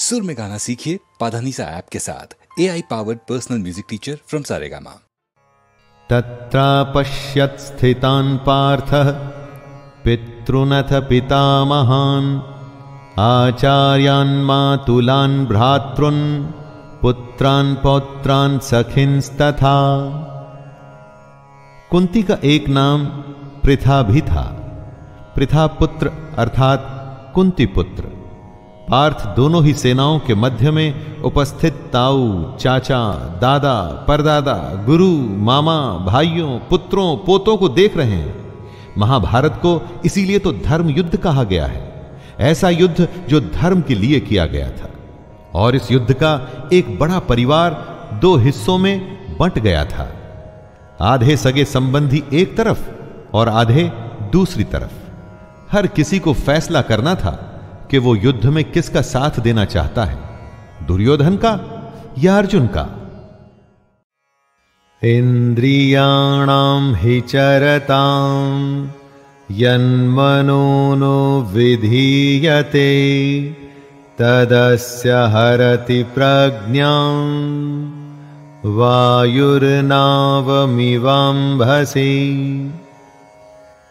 सुर में गाना सीखिए पाधानीसा ऐप के साथ। AI powered personal music teacher from Saregama. तत्र पश्यत् स्थितान् पार्थः पितॄनथ पितामहान् आचार्यान् मातुलान् भ्रातॄन् पुत्रान् पौत्रान् सखींस्तथा। कुंती का एक नाम पृथा भी था। पृथा पुत्र अर्थात कुंती पुत्र। पार्थ दोनों ही सेनाओं के मध्य में उपस्थित ताऊ, चाचा, दादा, परदादा, गुरु, मामा, भाइयों, पुत्रों, पोतों को देख रहे हैं। महाभारत को इसीलिए तो धर्म युद्ध कहा गया है, ऐसा युद्ध जो धर्म के लिए किया गया था। और इस युद्ध का एक बड़ा परिवार दो हिस्सों में बंट गया था। आधे सगे संबंधी एक तरफ और आधे दूसरी तरफ। हर किसी को फैसला करना था कि वो युद्ध में किसका साथ देना चाहता है, दुर्योधन का या अर्जुन का। इंद्रियाणां हि चरतां यन्मनोनो विधीयते तदस्य हरति प्रज्ञां वायुर्नावमिवाम्भसे।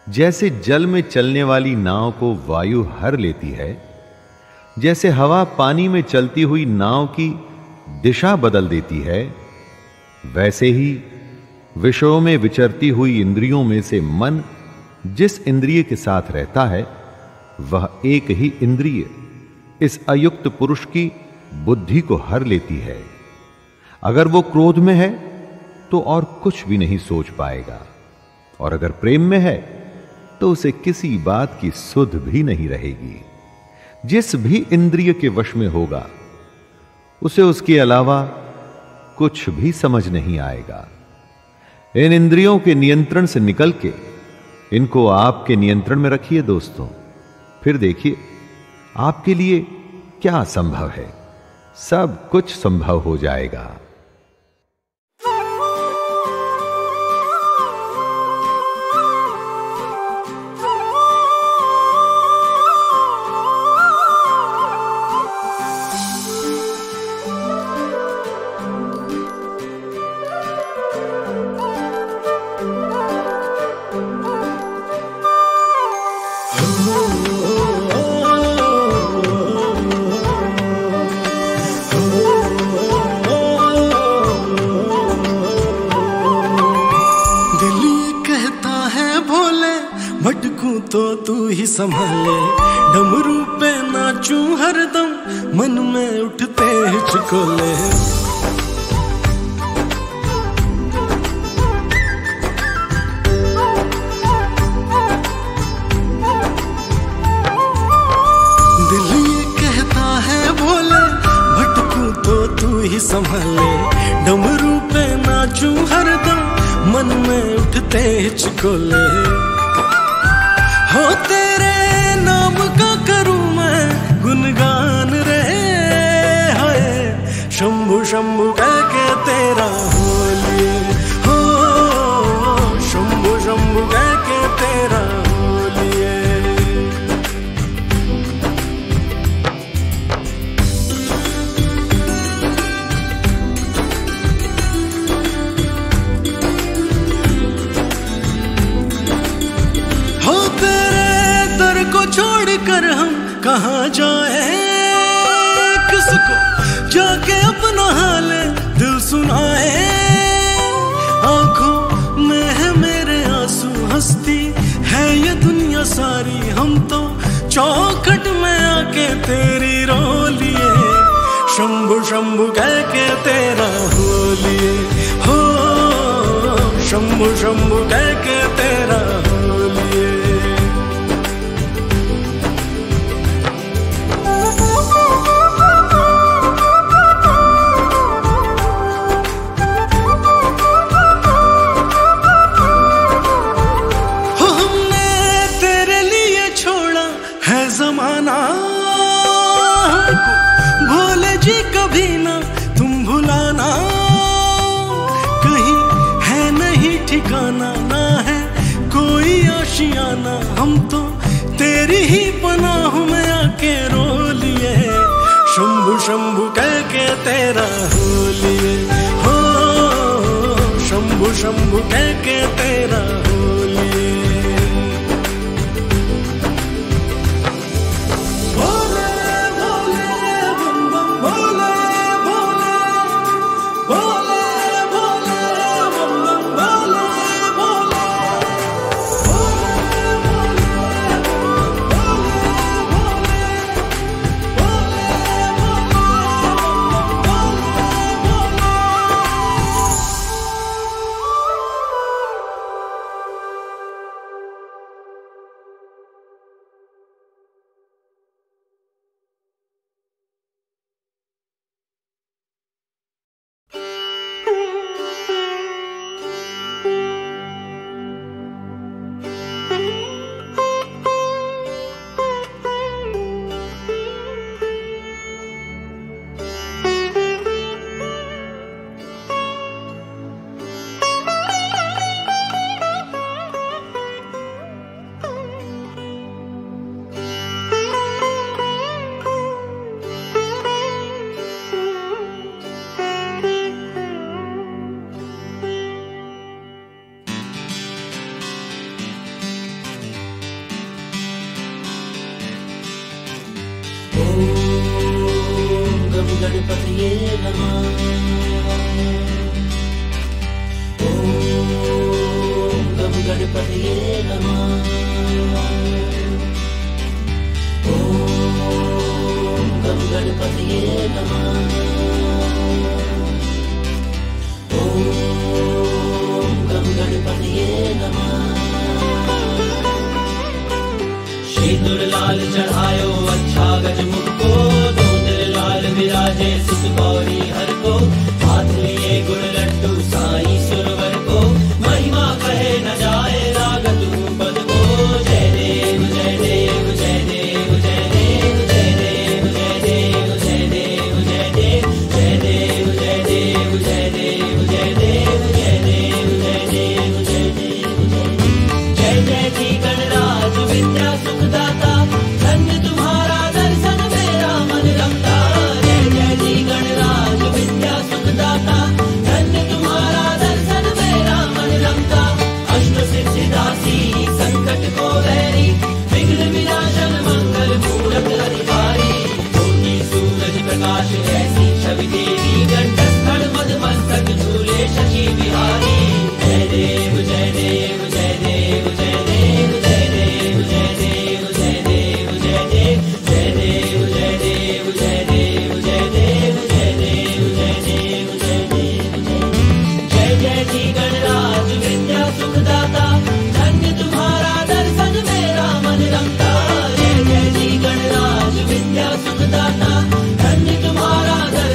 जैसे जल में चलने वाली नाव को वायु हर लेती है, जैसे हवा पानी में चलती हुई नाव की दिशा बदल देती है, वैसे ही विषयों में विचरती हुई इंद्रियों में से मन जिस इंद्रिय के साथ रहता है वह एक ही इंद्रिय इस अयुक्त पुरुष की बुद्धि को हर लेती है। अगर वो क्रोध में है तो और कुछ भी नहीं सोच पाएगा, और अगर प्रेम में है तो उसे किसी बात की सुध भी नहीं रहेगी। जिस भी इंद्रिय के वश में होगा उसे उसके अलावा कुछ भी समझ नहीं आएगा। इन इंद्रियों के नियंत्रण से निकल के इनको आपके नियंत्रण में रखिए दोस्तों, फिर देखिए आपके लिए क्या संभव है। सब कुछ संभव हो जाएगा। भटकूं तो तू ही संभाले, डमरू पे नाचूं हरदम, मन में उठते हिचकोले। दिल ये कहता है भोले, भटकूं तो तू ही संभाले, डमरू पे नाचूं हरदम, मन में उठते हिचकोले। हो तेरे नाम का करूं मैं गुनगान रे, हाय शंभु शंभु कह के तेरा होलिए, हो शंभु शंभु कह के तेरा होलिए। हो को छोड़कर हम कहाँ जाए, किसको जाके अपना हाल दिल सुनाए। आंखों में है मेरे आंसू, हंसती है ये दुनिया सारी, हम तो चौखट में आके तेरी रो लिए। शंभु शंभु कह के तेरा होलिए, हो शंभु शंभु कह के तेरा होलिए। जमाना भोले जी कभी ना तुम भुलाना, कहीं है नहीं ठिकाना, ना है कोई आशियाना, हम तो तेरी ही पनाह में आके रो लिए। शंभु शंभु कह के तेरा हो लिए, हो शंभु शंभु कह के तेरा हो लिए। गणपतये नमः। ओम गम गणपतये नमः। ओम गम गणपतये नमः। ओम गम गणपतये नमः। सिंदूर लाल चढ़ायो अच्छा गजमुख को, लाल विराजे सुत गौरी हर को, हाथ लिए गुड़ लड्डू साईं सुरवर को, महिमा कहे न जाए लागत पद को। जय देव जय देव जय देव जय देव जय देव जय देव जय देव जय देव जय देव जय देव जय देव जय देव जय देव जय देव जय देव जय जय जी गणराज विद्या सुखदाता, धन्य तुम्हारा दर्शन मेरा मन रमता। गणराज विद्या सुखदाता, धन्य तुम्हारा दर्शन मेरा मन रमता। अष्ट सिद्धिदासी संकट को हरी, विघ्न विनाशन मंगल मूरत अधिकारी। ज्योति सूरज प्रकाश ऐसी छवि देवी, कंठस्थल मद मस्तक झूले शशि बिहारी। जय देव जय देव जय देव जय देव जय देव जय देव जय देव जय देव जय देव जय देव जय देव जय देव जय देव जय देव जय देव जय जय जी गणराज विद्या सुखदाता, धन्य तुम्हारा दर्शन मेरा मन रमता। जय जय जी गणराज विद्या सुखदाता, धन्य तुम्हारा दर्शन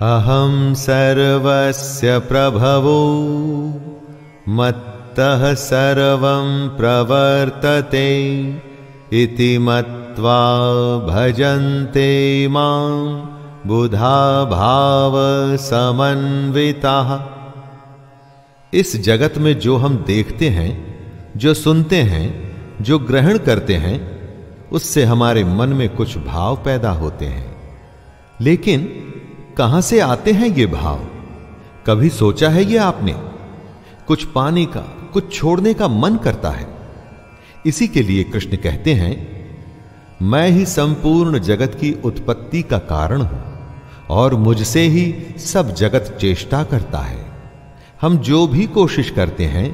अहं सर्वस्य प्रभवो मत्तः सर्वं प्रवर्तते इति मत्वा भजन्ते मां बुधा भाव समन्विताः। इस जगत में जो हम देखते हैं, जो सुनते हैं, जो ग्रहण करते हैं, उससे हमारे मन में कुछ भाव पैदा होते हैं। लेकिन कहां से आते हैं ये भाव? कभी सोचा है ये आपने? कुछ पाने का, कुछ छोड़ने का मन करता है। इसी के लिए कृष्ण कहते हैं, मैं ही संपूर्ण जगत की उत्पत्ति का कारण हूं और मुझसे ही सब जगत चेष्टा करता है। हम जो भी कोशिश करते हैं,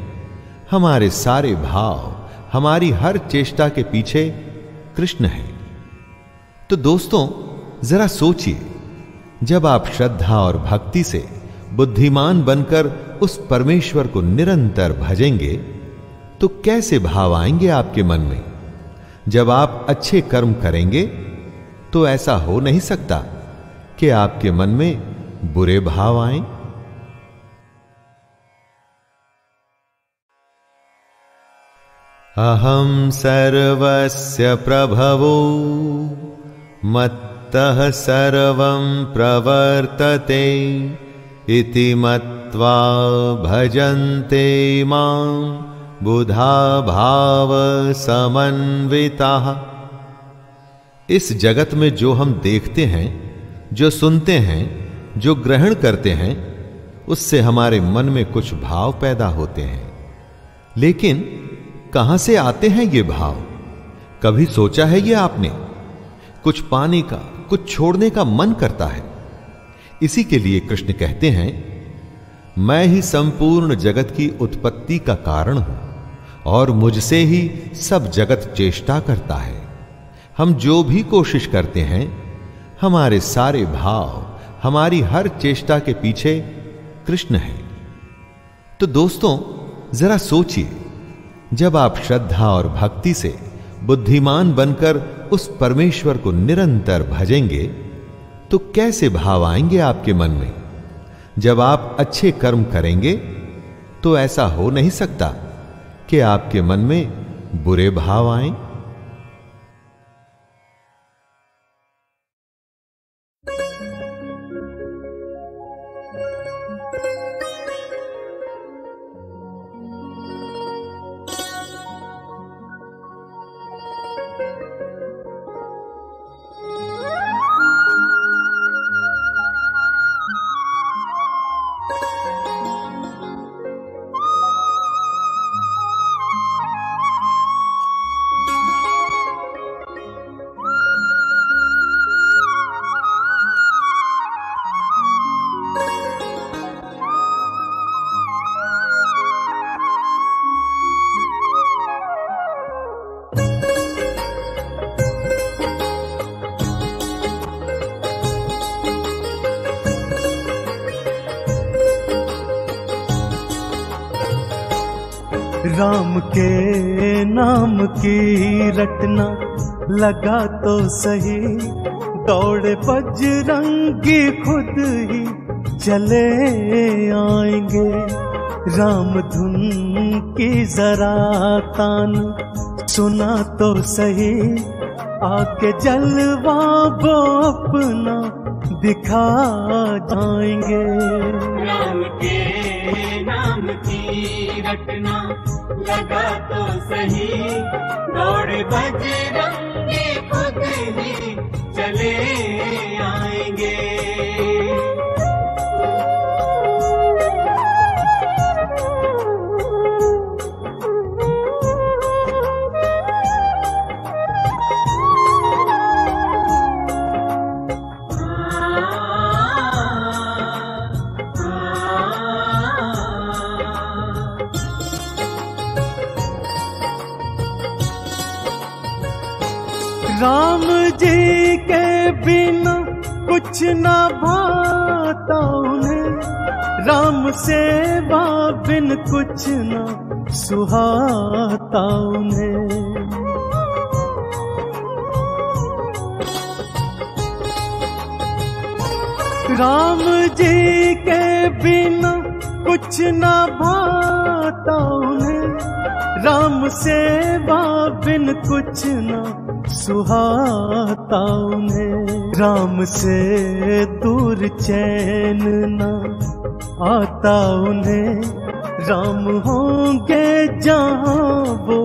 हमारे सारे भाव, हमारी हर चेष्टा के पीछे कृष्ण है। तो दोस्तों, जरा सोचिए, जब आप श्रद्धा और भक्ति से बुद्धिमान बनकर उस परमेश्वर को निरंतर भजेंगे तो कैसे भाव आएंगे आपके मन में? जब आप अच्छे कर्म करेंगे तो ऐसा हो नहीं सकता कि आपके मन में बुरे भाव आएं। अहं सर्वस्य प्रभवो मत्तः सर्वं प्रवर्तते इति मत्वा भजन्ते मां बुधा भाव समन्विताः। इस जगत में जो हम देखते हैं, जो सुनते हैं, जो ग्रहण करते हैं, उससे हमारे मन में कुछ भाव पैदा होते हैं। लेकिन कहां से आते हैं ये भाव? कभी सोचा है ये आपने? कुछ पाने का, कुछ छोड़ने का मन करता है। इसी के लिए कृष्ण कहते हैं, मैं ही संपूर्ण जगत की उत्पत्ति का कारण हूं और मुझसे ही सब जगत चेष्टा करता है। हम जो भी कोशिश करते हैं, हमारे सारे भाव, हमारी हर चेष्टा के पीछे कृष्ण है। तो दोस्तों, जरा सोचिए, जब आप श्रद्धा और भक्ति से बुद्धिमान बनकर उस परमेश्वर को निरंतर भजेंगे तो कैसे भाव आएंगे आपके मन में? जब आप अच्छे कर्म करेंगे तो ऐसा हो नहीं सकता कि आपके मन में बुरे भाव आएं। राम के नाम की रटना लगा तो सही, दौड़े बजरंगी खुद ही चले आएंगे। राम धुन की जरा तान सुना तो सही, आके जलवा वो अपना दिखा जाएंगे। राम के नाम की रटना लगा तो सही, दौड़े बजरंगी खुद ही चले आएंगे। राम जी के बिना कुछ ना भाता उन्हें, राम सेवा बिन कुछ ना सुहाता उन्हें। राम जी के बिना कुछ ना भाता उन्हें, राम सेवा बिन कुछ ना सुहाता उन्हें। राम से दूर चैन ना आता उन्हें, राम होंगे जहाँ वो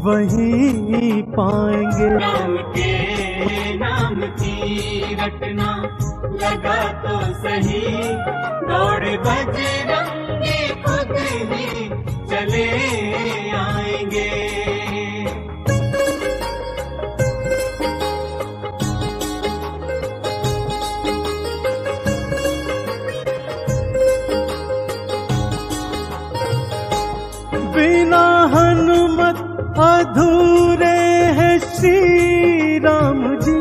वहीं पाएंगे। राम के नाम की रटना लगा तो सही, दौड़ बजरंगी खुद ही चले आएंगे। बिना हनुमत अधूरे हैं श्री राम जी,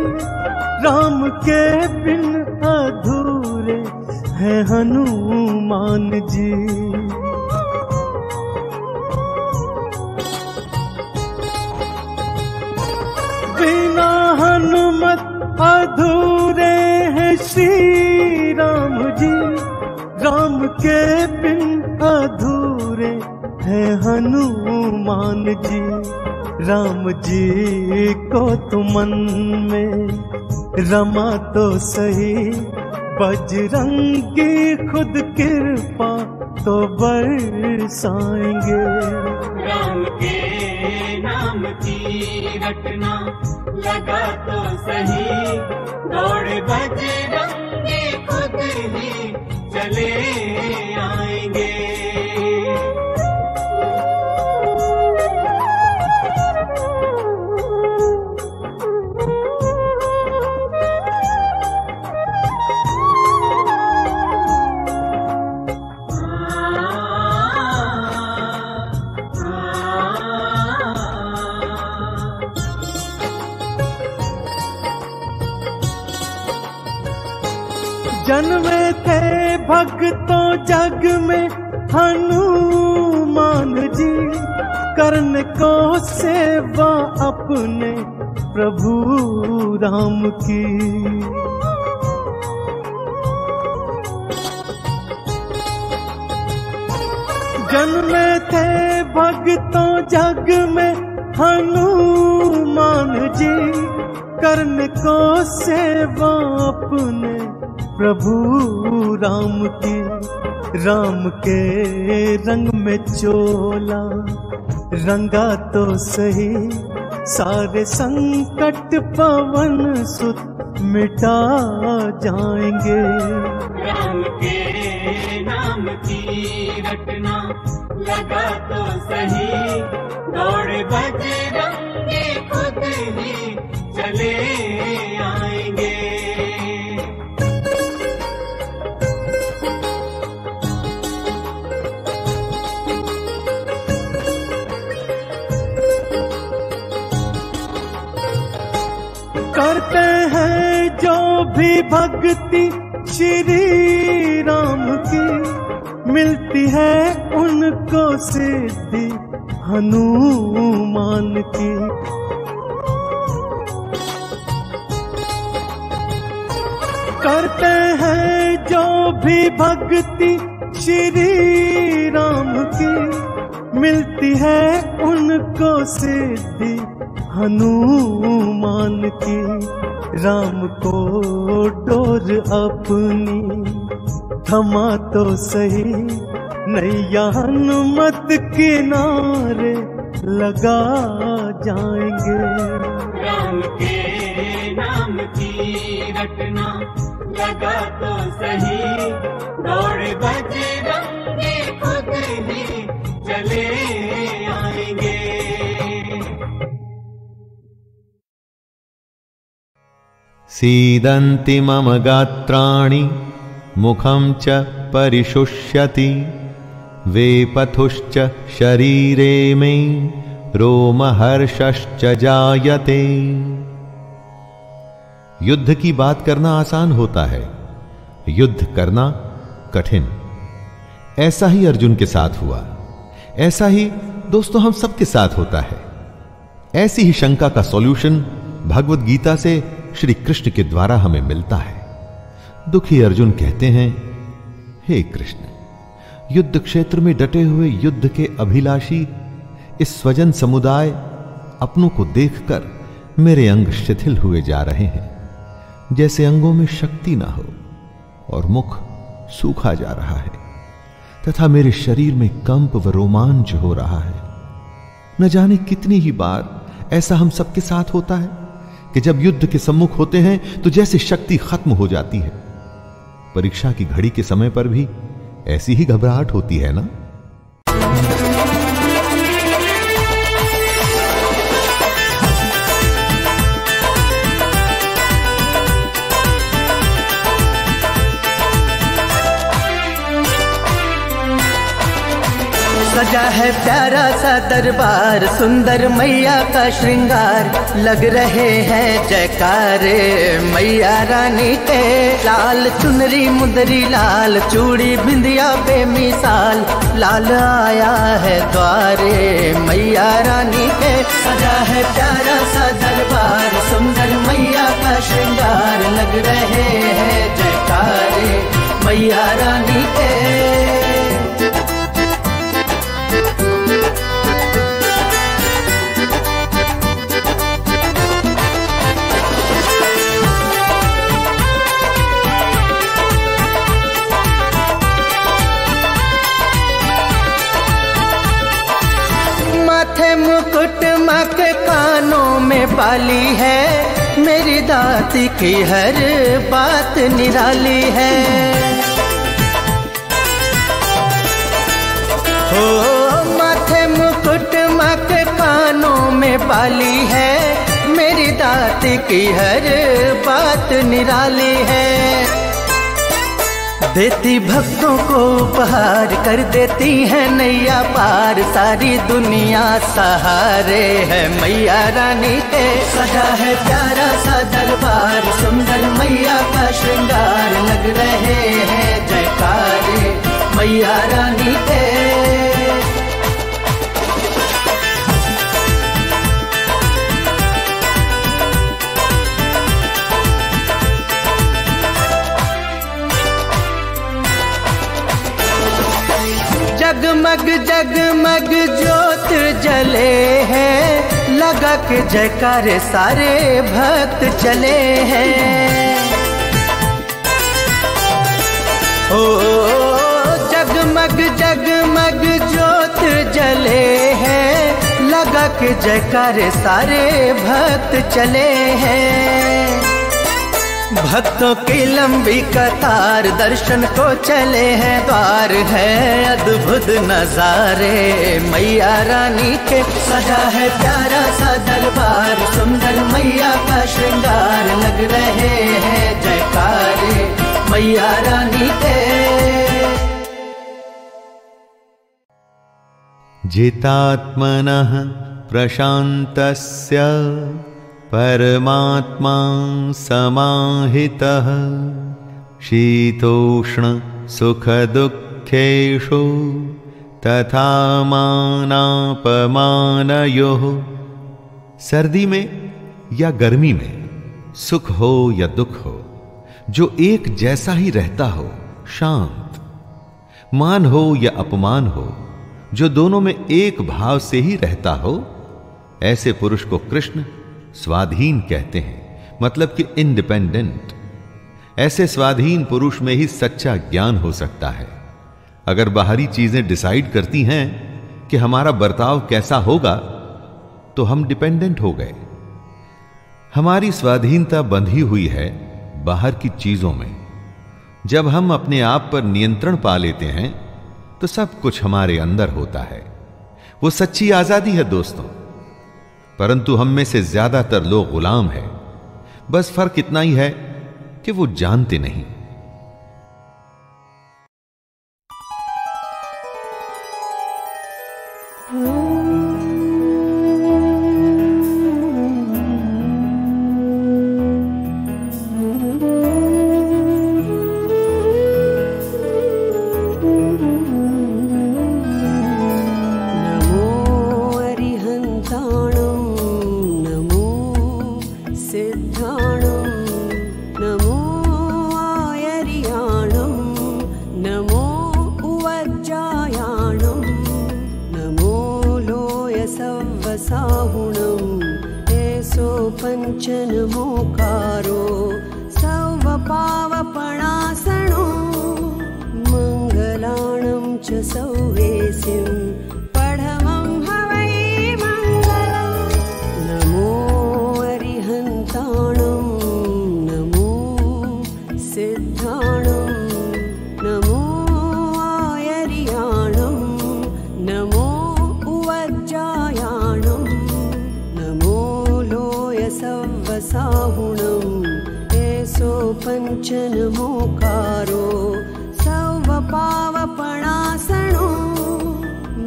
राम के बिन अधूरे हैं हनुमान जी। बिना हनुमत अधूरे हैं श्री राम जी, राम के बिन अधूरे है हनुमान जी। राम जी को तुम मन में रमा तो सही, बजरंगी खुद कृपा तो बरसाएंगे। राम के नाम की रटना लगा तो सही, दौड़ बजरंगी खुद ही चले आएंगे। जन्मे थे भक्तों जग में हनुमान जी, करने को सेवा अपने प्रभु राम की। जन्मे थे भक्तों जग में हनुमान जी, करने को सेवा अपने प्रभु राम की। राम के रंग में चोला रंगा तो सही, सारे संकट पवन सुत मिटा जाएंगे। राम के नाम की रटना लगा तो सही, दौड़ बजरंगी खुद ही चले आएंगे। करते हैं जो भी भक्ति श्री राम की, मिलती है उनको सिद्धि हनुमान की। करते हैं जो भी भक्ति श्री राम की, मिलती है उनको सिद्धि हनुमान की। राम को डोर अपनी थमा तो सही, नैया हनुमत किनारे लगा जाएंगे। राम के नाम की रटना लगा तो सही, दौड़ बजरंगी खुद ही चले आएंगे। सीदन्ति मम गात्राणि मुखं च परिशुष्यति, वेपथुश्च शरीरे मे रोमहर्षश्च जायते। युद्ध की बात करना आसान होता है, युद्ध करना कठिन। ऐसा ही अर्जुन के साथ हुआ, ऐसा ही दोस्तों हम सबके साथ होता है। ऐसी ही शंका का सॉल्यूशन भगवत गीता से श्री कृष्ण के द्वारा हमें मिलता है। दुखी अर्जुन कहते हैं, हे कृष्ण, युद्ध क्षेत्र में डटे हुए युद्ध के अभिलाषी इस स्वजन समुदाय अपनों को देखकर मेरे अंग शिथिल हुए जा रहे हैं, जैसे अंगों में शक्ति ना हो और मुख सूखा जा रहा है तथा मेरे शरीर में कंप व रोमांच हो रहा है। न जाने कितनी ही बार ऐसा हम सबके साथ होता है कि जब युद्ध के सम्मुख होते हैं तो जैसे शक्ति खत्म हो जाती है। परीक्षा की घड़ी के समय पर भी ऐसी ही घबराहट होती है ना? सजा है प्यारा सा दरबार, सुंदर मैया का श्रृंगार, लग रहे हैं जयकारे मैया रानी के। लाल चुनरी मुंदरी लाल, चूड़ी बिंदिया बेमिसाल, लाल आया है द्वारे मैया रानी के। सजा है प्यारा सा दरबार, सुंदर मैया का श्रृंगार, लग रहे हैं जयकारे मैया रानी के। माथे मुकुट माँ के कानों में बाली है, मेरी दाती की हर बात निराली है। हो माथे मुकुट माँ के कानों में बाली है, मेरी दाती की हर बात निराली है। देती भक्तों को उपहार, कर देती है नैया पार, सारी दुनिया सहारे है मैया रानी के। सजा है प्यारा सा दरबार, सुंदर मैया का श्रृंगार, लग रहे हैं जयकारे मैया रानी के। जगमग जगमग ज्योत जले हैं, लगा के जयकारे सारे भक्त चले हैं। ओ जगमग जगमग ज्योत जले हैं, लगा के जयकारे सारे भक्त चले हैं। भक्तों की लंबी कतार, दर्शन को चले हैं द्वार, है अद्भुत नजारे मैया रानी के। सजा है प्यारा सा दरबार, सुंदर मैया का श्रृंगार, लग रहे हैं जयकारे मैया रानी के। जितात्मनः प्रशान्तस्य परमात्मा समाहितः, शीतोष्ण सुख दुःखेषु तथा मानापमानयोः। सर्दी में या गर्मी में, सुख हो या दुख हो, जो एक जैसा ही रहता हो, शांत। मान हो या अपमान हो, जो दोनों में एक भाव से ही रहता हो, ऐसे पुरुष को कृष्ण स्वाधीन कहते हैं, मतलब कि इंडिपेंडेंट। ऐसे स्वाधीन पुरुष में ही सच्चा ज्ञान हो सकता है। अगर बाहरी चीजें डिसाइड करती हैं कि हमारा बर्ताव कैसा होगा, तो हम डिपेंडेंट हो गए। हमारी स्वाधीनता बंधी हुई है बाहर की चीजों में। जब हम अपने आप पर नियंत्रण पा लेते हैं, तो सब कुछ हमारे अंदर होता है। वो सच्ची आजादी है दोस्तों। परंतु हम में से ज्यादातर लोग गुलाम हैं। बस फर्क इतना ही है कि वो जानते नहीं। सिद्धाणं नमो पञ्चनमोकारो सौवपावपणासनो मङ्गलाणं च सौवेसिं पढमं हवै मङ्गलम् नमो अरिहन्ताणं नमो सिद्धाणं नमो आयर्याणं नमो उवज्जायाणं नमो लोयसव्वसाहुणम् एषो पञ्चनमोकारो सौवपावपणासनो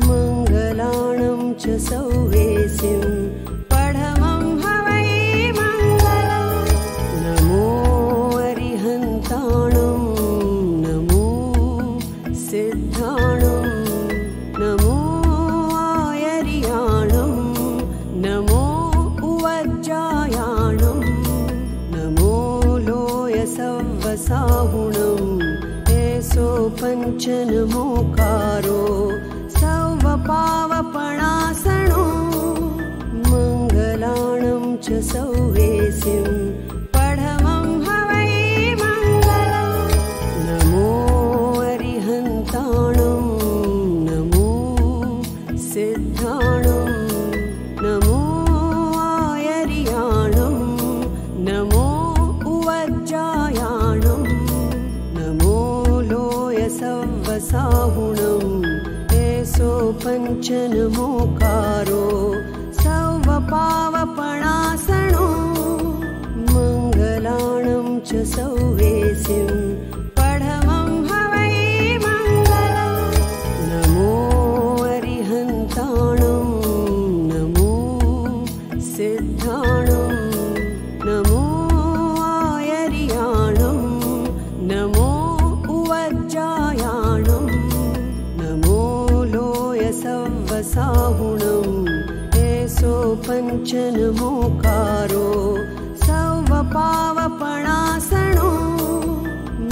मङ्गलाणं च सौवेसिं पढमं हवै मङ्गलम् नमो अरिहन्ताणं नमो सिद्धाणं नमो आयर्याणं नमो उवज्जायाणं नमो लोयसव्वसाहुणम् एषो पञ्चनमोकारो सौवपावपणासनो मङ्गलाणं च सौवेसिं पढमं हवै मङ्गलम् नमो अरिहन्ताणं नमो सिद्धाणं नमो आयर्याणं नमो उवज्जायाणं नमो लोयसव्वसाहुणम् एषो पञ्चनमोकारो सौवपावपणासनो मङ्गलाणं च सौवेसिं पढमं हवै मङ्गलम् नमो अरिहन्ताणं नमो सिद्धाणं नमो आयर्याणं नमो उवज्जायाणं नमो लोयसव्वसाहुणम् एषो पञ्चनमोकारो सौवपावपणासनो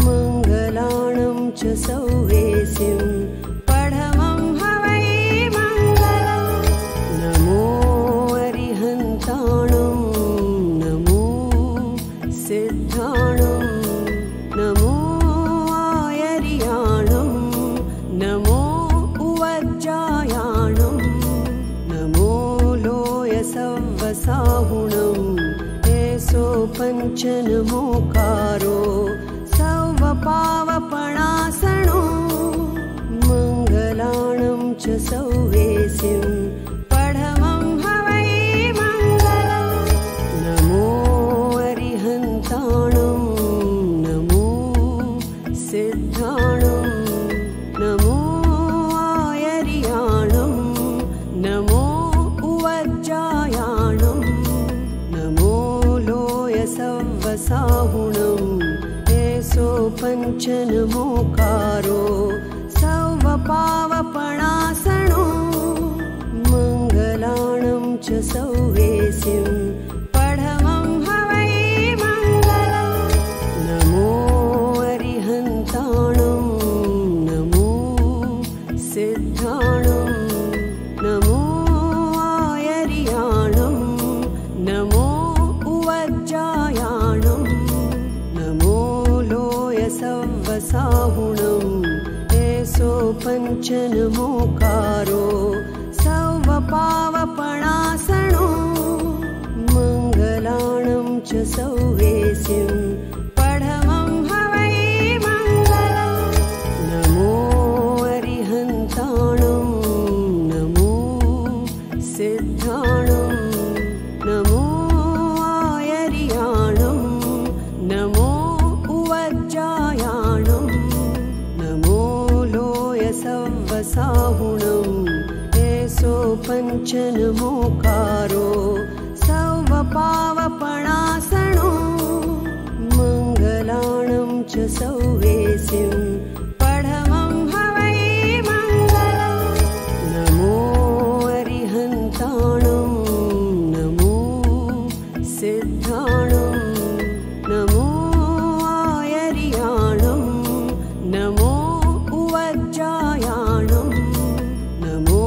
मङ्गलाणं च सौवेसिं पढमं हवै मङ्गलम् नमो अरिहन्ताणं नमो सिद्धाणं नमो आयर्याणं नमो उवज्जायाणं नमो लोयसव्वसाहुणम् एषो पञ्चनमोकारो सौवपावपणासनो मङ्गलाणं च सौवेसिं पढमं हवै मङ्गलम् नमो अरिहन्ताणं नमो सिद्धाणं नमो आयर्याणं नमो उवज्जायाणं नमो लोयसव्वसाहुणम् एषो पञ्चनमोकारो सौवपावपणासनो मङ्गलाणं च सौवेसिं पढमं हवै मङ्गलम् नमो अरिहन्ताणं नमो सिद्धाणं नमो आयर्याणं नमो उवज्जायाणं नमो लोयसव्वसाहुणम् एषो पञ्चनमोकारो सौवपावपणासनो मङ्गलाणं च सौवेसिं पढमं हवै मङ्गलम् नमो अरिहन्ताणं नमो सिद्धाणं नमो आयर्याणं नमो उवज्जायाणं नमो लोयसव्वसाहुणम् एषो पञ्चनमोकारो सौवपावपणासनो मङ्गलाणं च सौवेसिं पढमं हवै मङ्गलम् नमो अरिहन्ताणं नमो सिद्धाणं नमो आयर्याणं नमो उवज्जायाणं नमो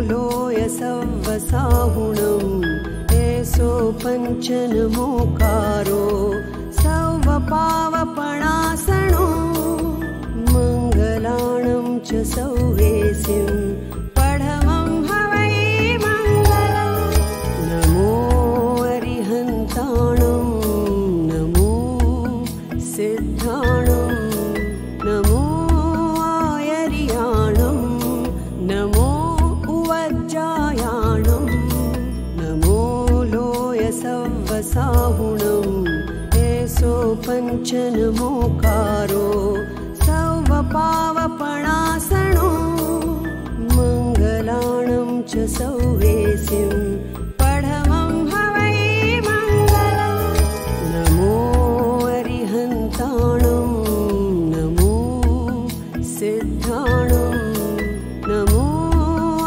लोयसव्वसाहुणम् एसो पञ्चनमोकारो सौवपावपणासनो मङ्गलाणं च सौवेसिं पढमं हवै मङ्गलम् नमो अरिहन्ताणं नमो सिद्धाणं नमो आयर्याणं नमो उवज्जायाणं नमो लोयसव्वसाहुणम् एसो पञ्चनमोकारो सौवपावपणासनो मङ्गलाणं च सौवेसिं पढमं हवै मङ्गलम् नमो अरिहन्ताणं नमो सिद्धाणं नमो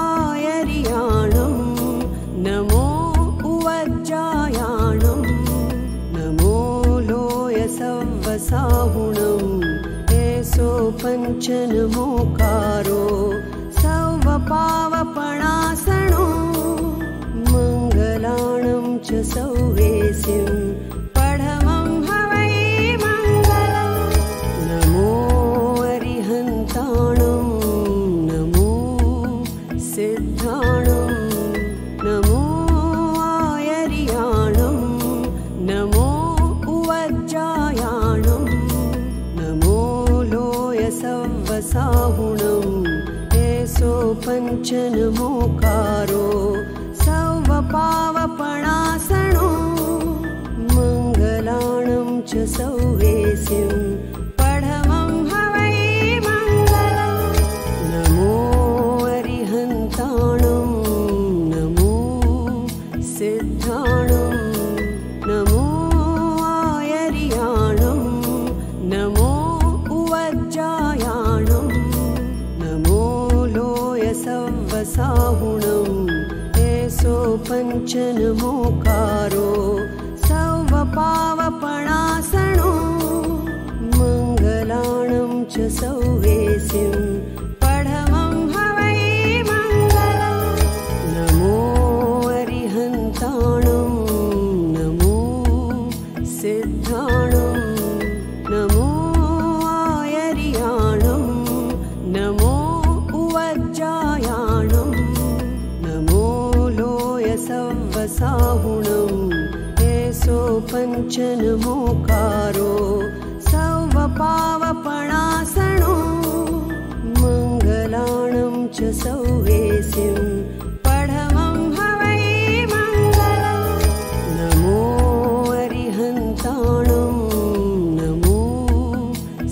आयर्याणं नमो उवज्जायाणं नमो लोयसव्वसाहुणम् एसो पञ्चनमोकारो सौवपावपणासनो मङ्गलाणं च सौवेसिं पढमं हवै मङ्गलम् नमो अरिहन्ताणं नमो सिद्धाणं नमो आयर्याणं नमो उवज्जायाणं नमो लोयसव्वसाहुणम् एसो पञ्चनमोकारो सौवपावपणासनो मङ्गलाणं च सौवेसिं पढमं हवै मङ्गलम् नमो अरिहन्ताणं नमो सिद्धाणं नमो आयर्याणं नमो उवज्जायाणं नमो लोयसव्वसाहुणम् एसो पञ्चनमोकारो सौवपावपणासनो मङ्गलाणं च सौवेसिं पढमं हवै मङ्गलम् नमो अरिहन्ताणं नमो सिद्धाणं नमो आयर्याणं नमो उवज्जायाणं नमो लोयसव्वसाहुणम् एसो पञ्चनमोकारो सौवपावपणासनो मङ्गलाणं च सौवेसिं पढमं हवै मङ्गलम् नमो अरिहन्ताणं नमो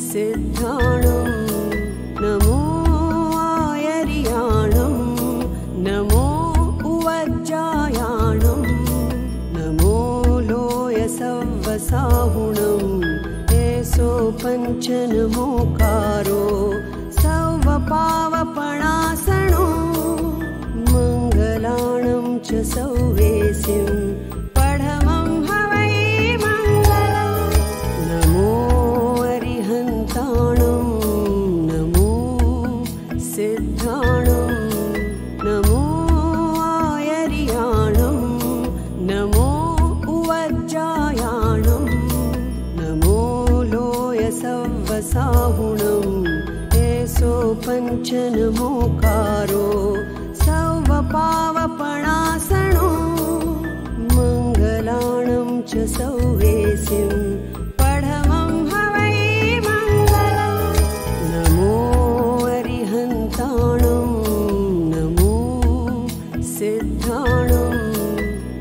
सिद्धाणं नमो आयर्याणं नमो उवज्जायाणं नमो लोयसव्वसाहुणम् एसो पञ्चनमोकारो सौवपावपणासनो मङ्गलाणं च सौवेसिं पढमं हवै मङ्गलम् नमो अरिहन्ताणं नमो सिद्धाणं नमो आयर्याणं नमो उवज्जायाणं नमो लोयसव्वसाहुणम् एसो पञ्चनमोकारो सौवपावपणासनो मङ्गलाणं च सौवेसिं पढमं हवै मङ्गलम् नमो अरिहन्ताणं नमो सिद्धाणं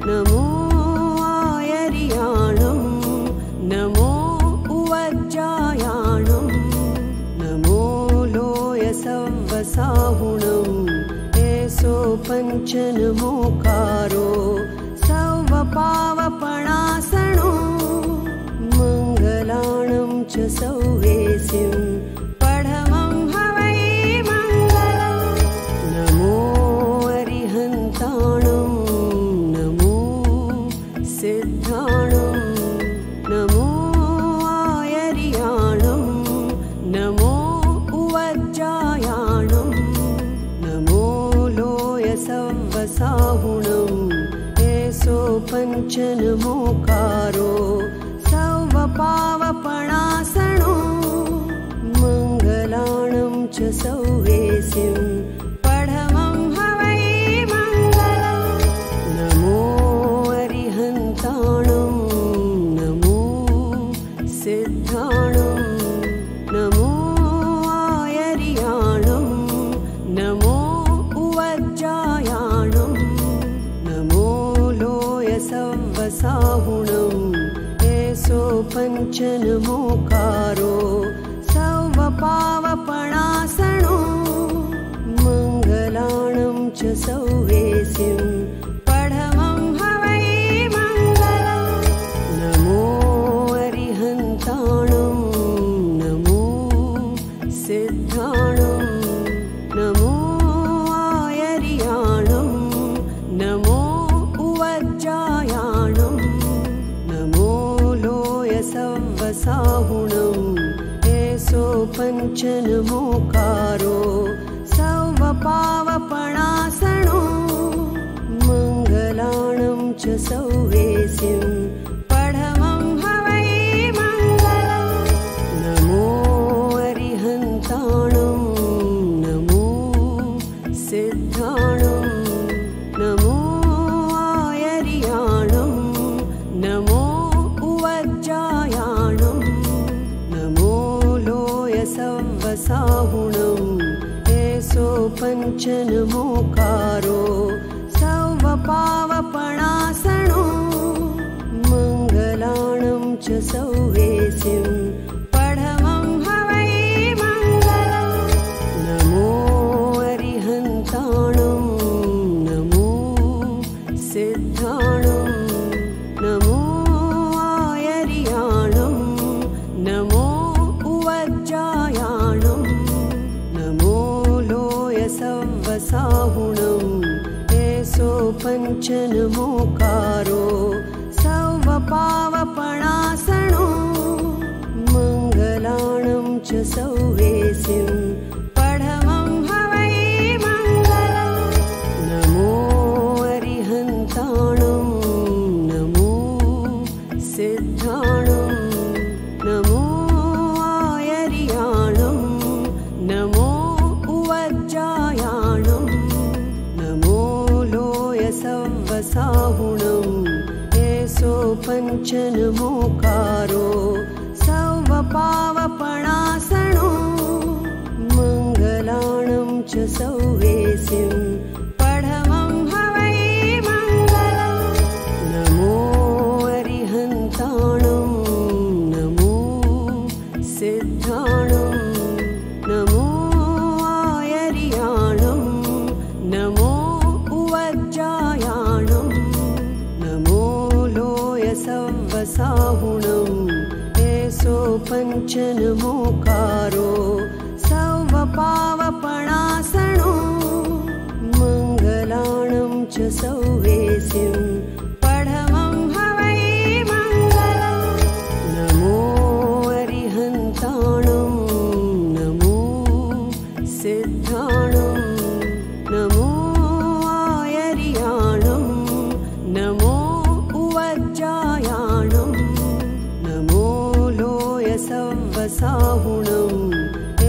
नमो आयर्याणं नमो उवज्जायाणं नमो लोयसव्वसाहुणम् एसो पञ्चनमोकारो सौवपावपणासनो मङ्गलाणं च सौवेसिं पढमं हवै मङ्गलम् नमो अरिहन्ताणं नमो सिद्धाणं नमो आयर्याणं नमो उवज्जायाणं नमो लोयसव्वसाहुणम् एसो पञ्चनमोकारो सौवपावपणासनो मङ्गलाणं च सौवेसिं पढमं हवै मङ्गलम् नमो अरिहन्ताणं नमो सिद्धाणं नमो आयर्याणं नमो उवज्जायाणं नमो लोयसव्वसाहुणम् एषो पञ्चनमोकारो सौवपावपणासनो मङ्गलाणं च सौवेसिं पढमं हवै मङ्गलम् नमो अरिहन्ताणं नमो सिद्धाणं नमो आयर्याणं नमो उवज्जायाणं नमो लोयसव्वसाहुणम् एषो पञ्चनमोकारो सौवपावपणासनो मङ्गलाणं च सौवेसिं पढमं हवै मङ्गलम् नमो अरिहन्ताणं नमो सिद्धाणं नमो आयर्याणं नमो उवज्जायाणं नमो लोयसव्वसाहुणम् एषो पञ्चनमोकारो सौवपावपणासनो मङ्गलाणं च सौवेसिं पढमं हवै मङ्गलम् नमो अरिहन्ताणं नमो सिद्धाणं नमो आयर्याणं नमो उवज्जायाणं नमो लोयसव्वसाहुणम् एषो पञ्चनमोकारो सौवपावपणासनो मङ्गलाणं च सौवेसिं पढमं हवै मङ्गलम् नमो अरिहन्ताणं नमो सिद्धाणं नमो आयर्याणं नमो उवज्जायाणं नमो लोयसव्वसाहुणम् एषो पञ्चनमोकारो सौवपावपणासनो मङ्गलाणं च सौवेसिं पढमं हवै मङ्गलम् नमो अरिहन्ताणं नमो सिद्धाणं नमो आयर्याणं नमो उवज्जायाणं नमो लोयसव्वसाहुणम् एषो पञ्चनमोकारो सौवपावपणासनो मङ्गलाणं च सौवेसिं पढमं हवै मङ्गलम् नमो अरिहन्ताणं नमो सिद्धाणं नमो आयर्याणं नमो उवज्जायाणं नमो लोयसव्वसाहुणम्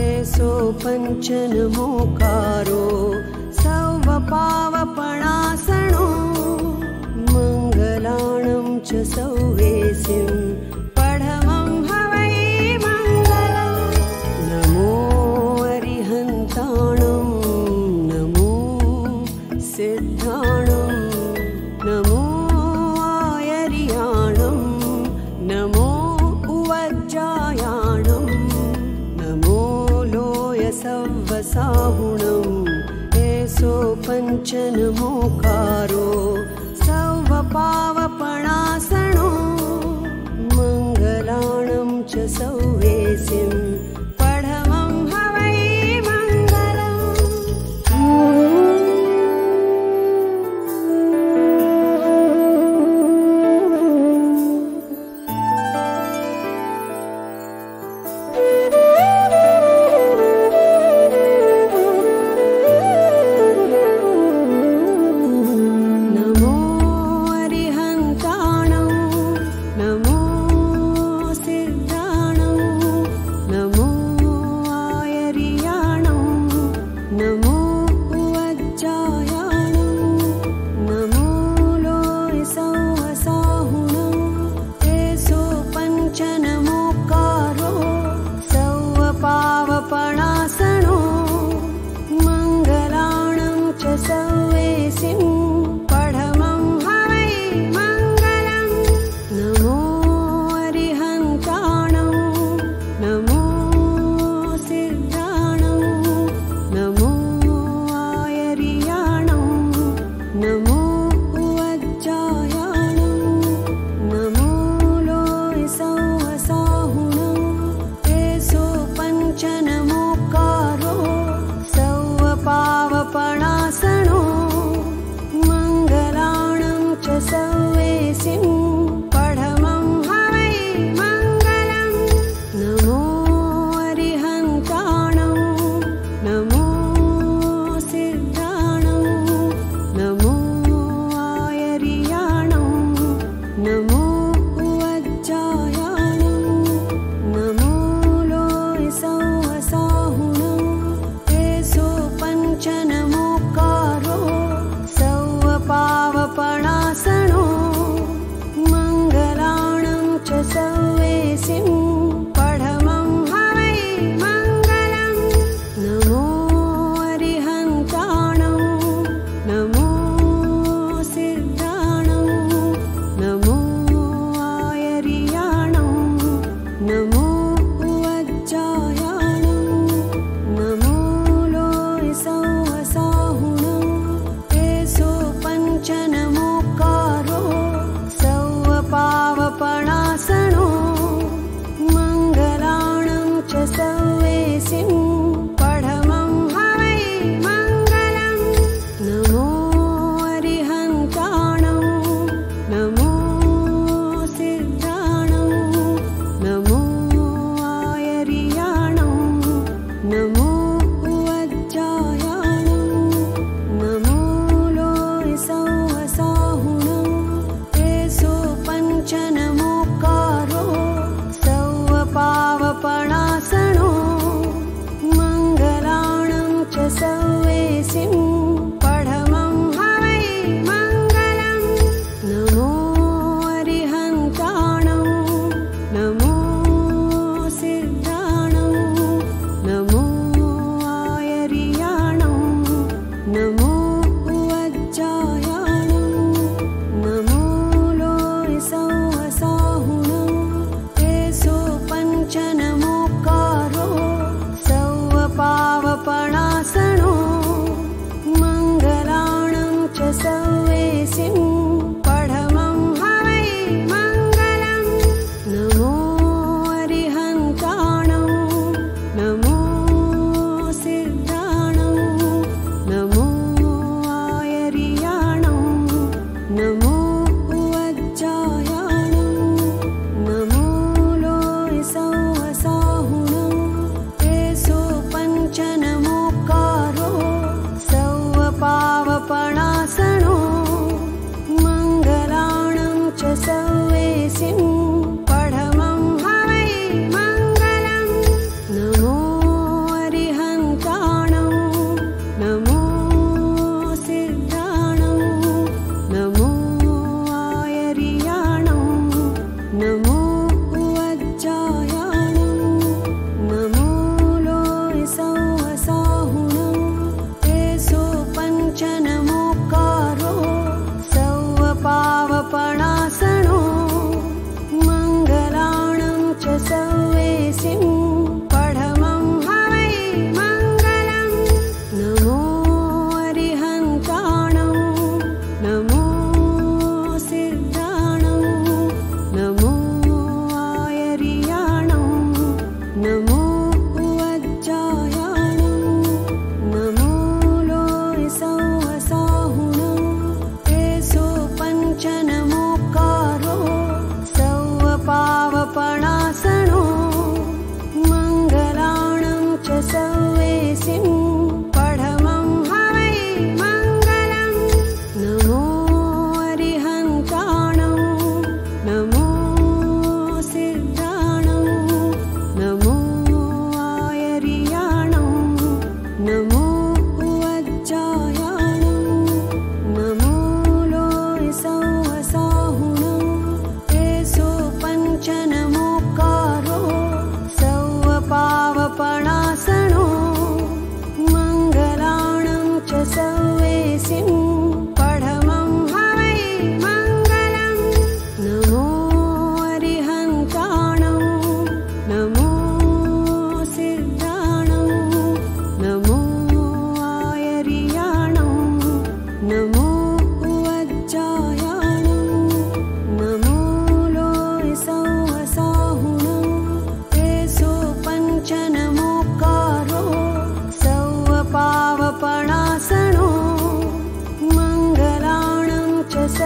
एषो पञ्चनमोकारो सौवपावपणासनो मङ्गलाणं च सौवेसिं पढमं हवै मङ्गलम् नमो अरिहन्ताणं नमो सिद्धाणं नमो आयर्याणं नमो उवज्जायाणं नमो लोयसव्वसाहुणम्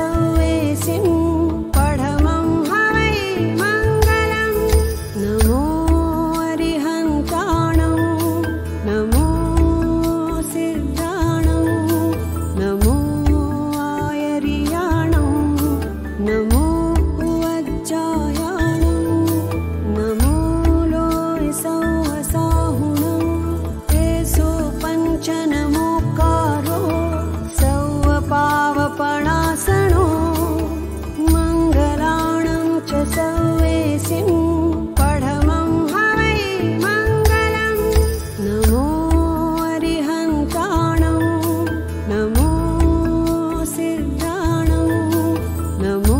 सवेसिं पढमं हवै मङ्गलम् नमो अरिहन्ताणं नमो सिद्धाणं नमो आयर्याणं नमो वज्जायाणं नमो लोयसौवसाहुणं तेसो पञ्चनमोकारो सौवपावपणासनो मङ्गलाणं च सवेसिं पढमं हवै मङ्गलम् नमो अरिहन्ताणं नमो सिद्धाणं नमो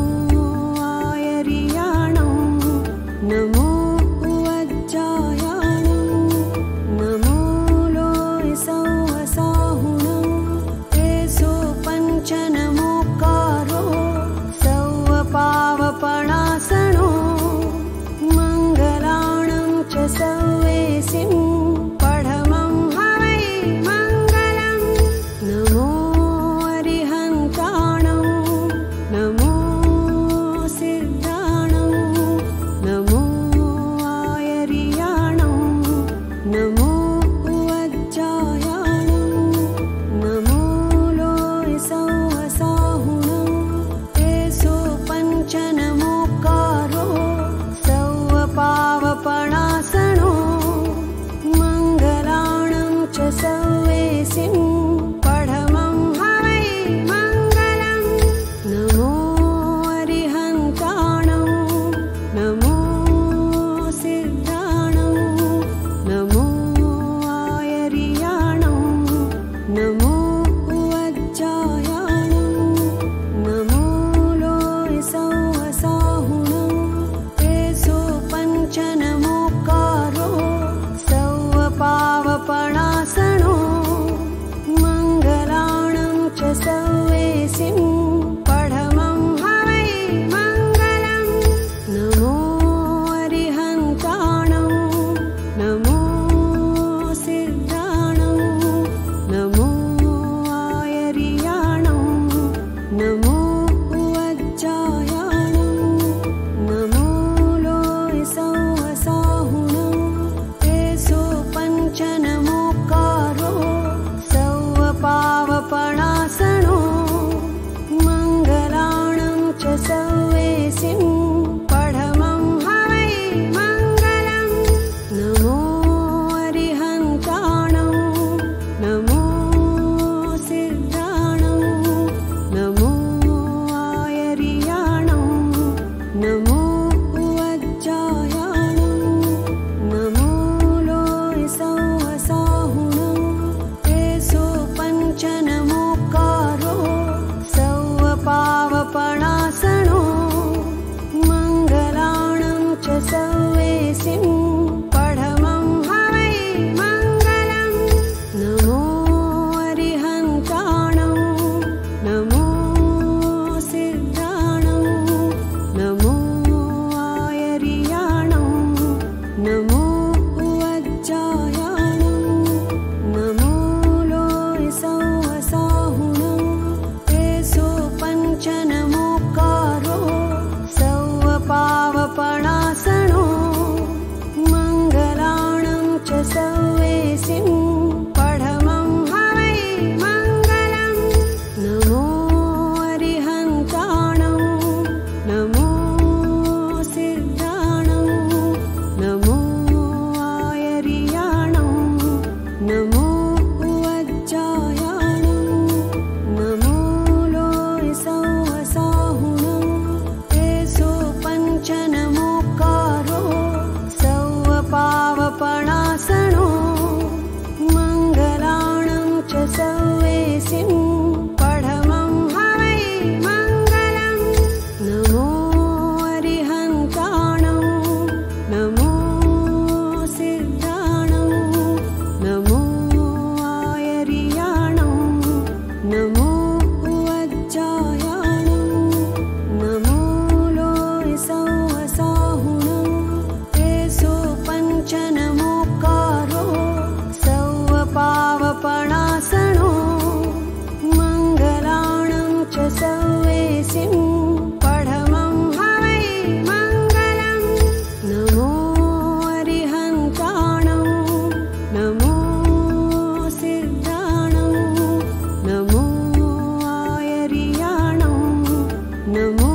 नमो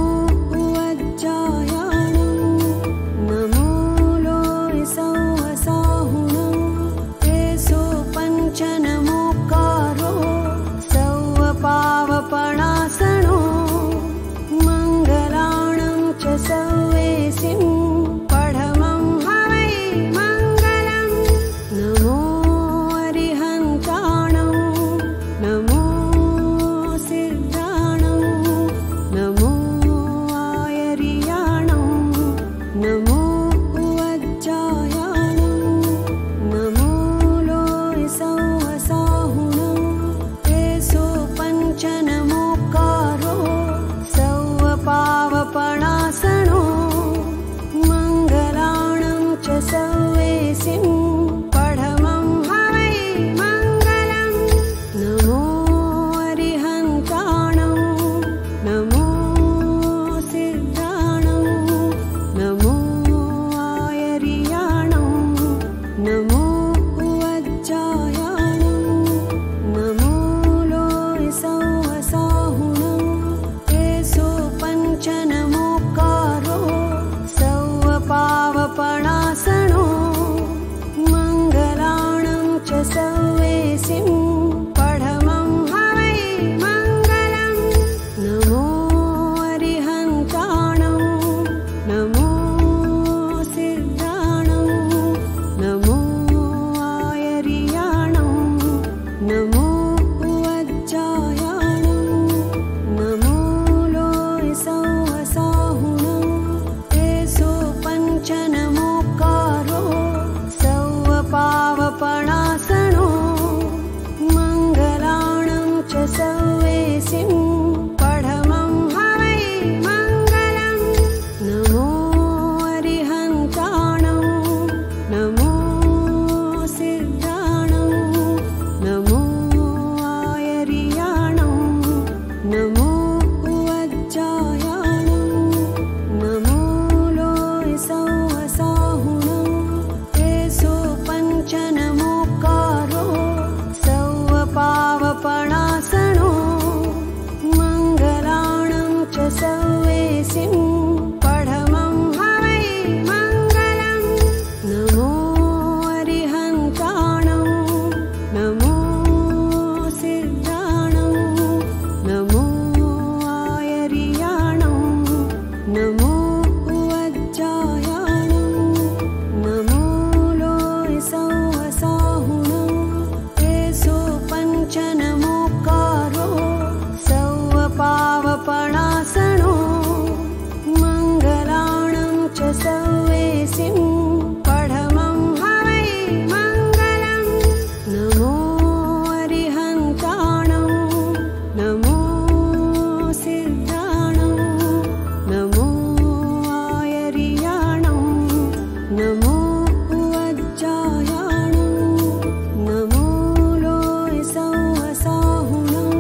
वज्रायाणं नमो लोय सौवसाहुणं तेसो पञ्चनमोकारो सौवपावपणासनो मङ्गलाणं च सौवेसिं पढमं हवै मङ्गलं नमो अरिहन्ताणं नमो सिद्धाणं नमो आयर्याणं नमो वज्रायाणं नमो लोय सौवसाहुणं तेसो पञ्चनमोकारो सौवपावपणासनो मङ्गलाणं च सौवेसिं पढमं हवै मङ्गलं नमो अरिहन्ताणं नमो सिद्धाणं नमो आयर्याणं नमो वज्रायाणं नमो लोय सौवसाहुणं तेसो पञ्चनमोकारो सौवपावपणासनो मङ्गलाणं च सौवेसिं पढमं हवै मङ्गलं नमो अरिहन्ताणं नमो सिद्धाणं नमो आयर्याणं नमो वज्रायाणं नमो लोय सौवसाहुणं तेसो पञ्चनमोकारो सौवपावपणासनो मङ्गलाणं च सौवेसिं पढमं हवै मङ्गलं नमो अरिहन्ताणं नमो सिद्धाणं नमो आयर्याणं नमो वज्रायाणं नमो लोय सौवसाहुणं तेसो पञ्चनमोकारो सौवपावपणासनो मङ्गलाणं च सौवेसिं पढमं हवै मङ्गलं नमो अरिहन्ताणं नमो सिद्धाणं नमो आयर्याणं नमो वज्रायाणं नमो लोय सौवसाहुणं तेसो पञ्चनमोकारो सौवपावपणासनो मङ्गलाणं च सौवेसिं पढमं हवै मङ्गलं नमो अरिहन्ताणं नमो सिद्धाणं नमो आयर्याणं नमो वज्रायाणं नमो लोय सौवसाहुणं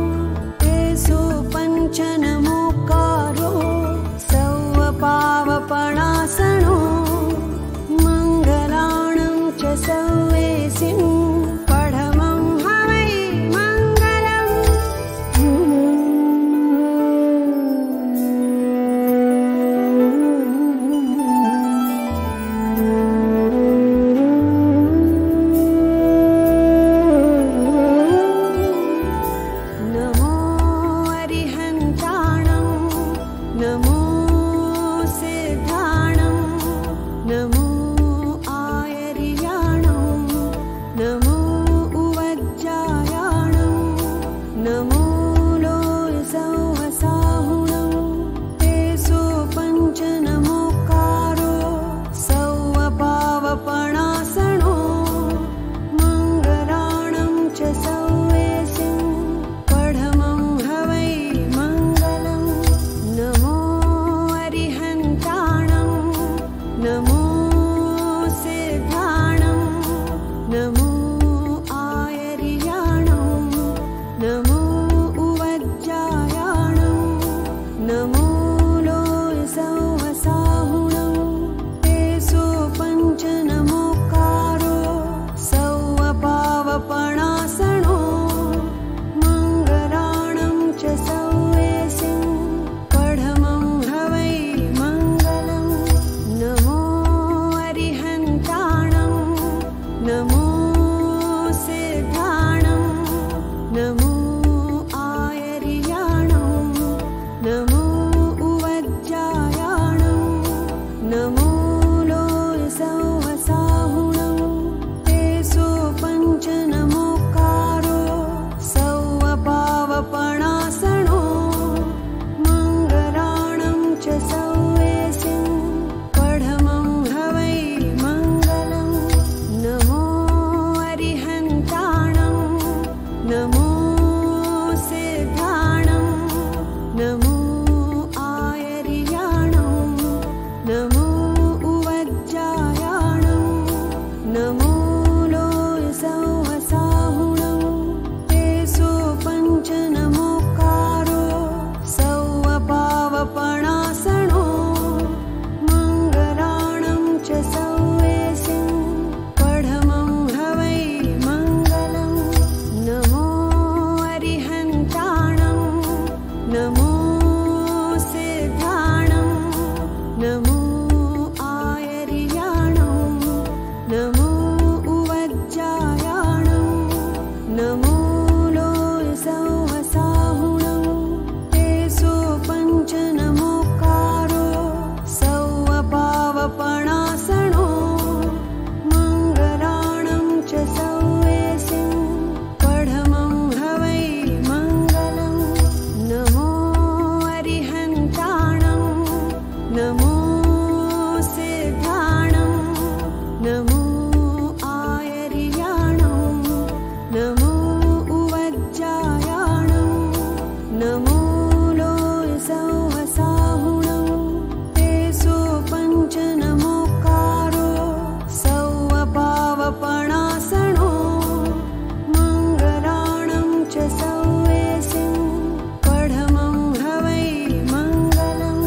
तेसो पञ्चनमोकारो सौवपावपणासनो मङ्गलाणं च सौवेसिं पढमं हवै मङ्गलं नमो अरिहन्ताणं नमो सिद्धाणं नमो आयर्याणं नमो वज्रायाणं नमो लोय सौवसाहुणं तेसो पञ्चनमोकारो सौवपावपणासनो मङ्गलाणं च सौवेसिं पढमं हवै मङ्गलं नमो नमो सिद्धाणं नमो आयर्याणं नमो उवज्जायाणं नमो लोयसौहसाहुणं तेषु पञ्च नमोकारो सौवपावपणासनो मङ्गलाणं च सौवेसिं पढमं हवै मङ्गलं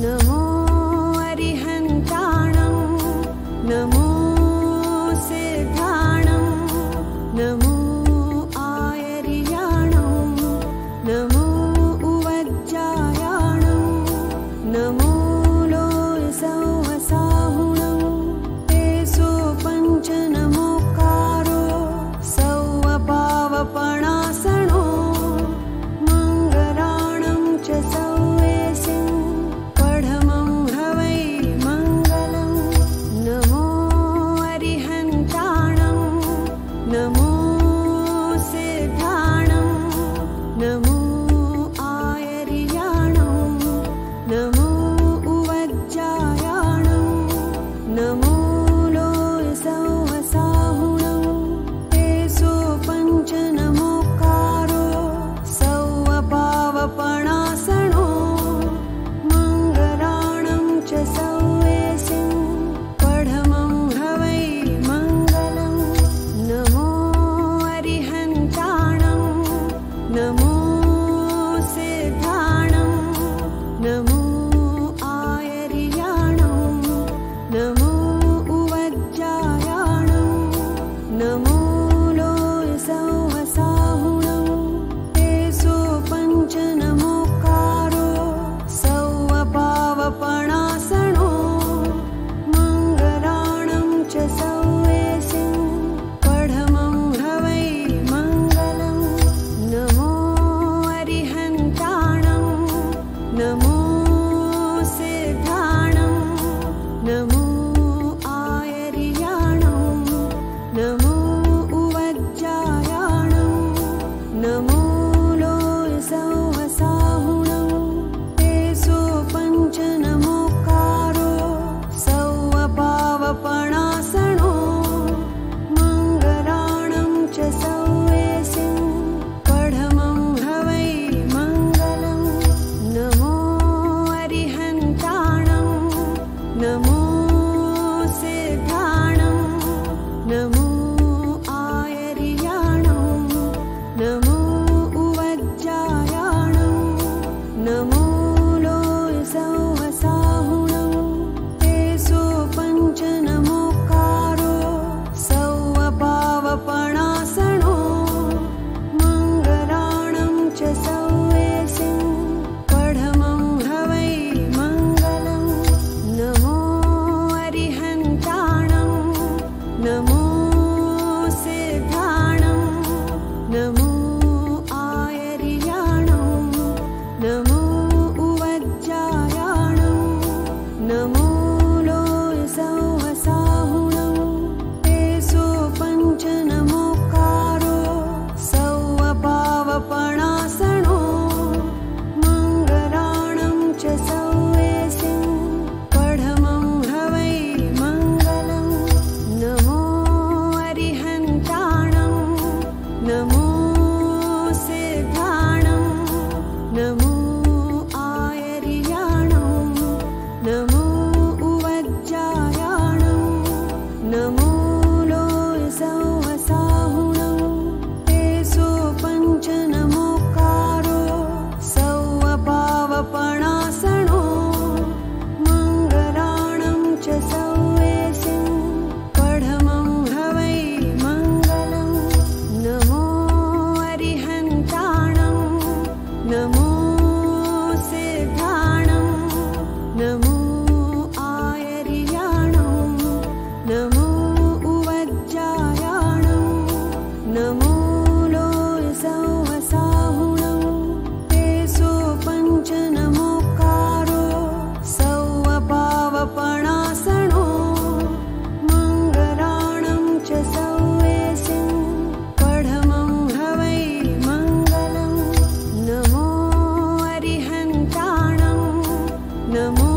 नमो अरिहन्ताणं नमो सिद्धाणं नमो आयर्याणं नमो उवज्जायाणं नमो लोयसौहसाहुणं तेषु पञ्च नमोकारो सौवपावपणासनो मङ्गलाणं च सौवेसिं पढमं हवै मङ्गलं नमो अरिहन्ताणं नमो सिद्धाणं नमो आयर्याणं नमो उवज्जायाणं नमो लोयसौहसाहुणं तेषु पञ्च नमोकारो सौवपावपणासनो मङ्गलाणं च सौवेसिं पढमं हवै मङ्गलं नमो अरिहन्ताणं नमो सिद्धाणं नमो आयर्याणं नमो उवज्जायाणं नमो लोयसौहसाहुणं तेषु पञ्च नमोकारो सौवपावपणासनो मङ्गलाणं च सौवेसिं पढमं हवै मङ्गलं नमो अरिहन्ताणं नमो सिद्धाणं नमो आयर्याणं नमो उवज्जायाणं नमो लोयसौहसाहुणं तेषु पञ्च नमोकारो सौवपावपणासनो मङ्गलाणं च सौवेसिं पढमं हवै मङ्गलं नमो अरिहन्ताणं नमो सिद्धाणं नमो आयर्याणं नमो उवज्जायाणं नमो लोयसौहसाहुणं तेषु पञ्च नमोकारो सौवपावपणासनो मङ्गलाणं च सौवेसिं पढमं हवै मङ्गलं नमो अरिहन्ताणं नमो सिद्धाणं नमो आयर्याणं नमो उवज्जायाणं नमो लोयसौहसाहुणं तेषु पञ्च नमोकारो सौवपावपणासनो मङ्गलाणं च सौवेसिं पढमं हवै मङ्गलं नमो अरिहन्ताणं नमो सिद्धाणं नमो आयर्याणं नमो उवज्जायाणं नमो लोयसौहसाहुणं तेषु पञ्च नमोकारो सौवपावपणासनो मङ्गलाणं च सौवेसिं पढमं हवै मङ्गलं नमो अरिहन्ताणं नमो सिद्धाणं नमो आयर्याणं नमो उवज्जायाणं नमो लोयसौहसाहुणं तेषु पञ्च नमोकारो सौवपावपणासनो मङ्गलाणं च सौवेसिं पढमं हवै मङ्गलं नमो अरिहन्ताणं नमो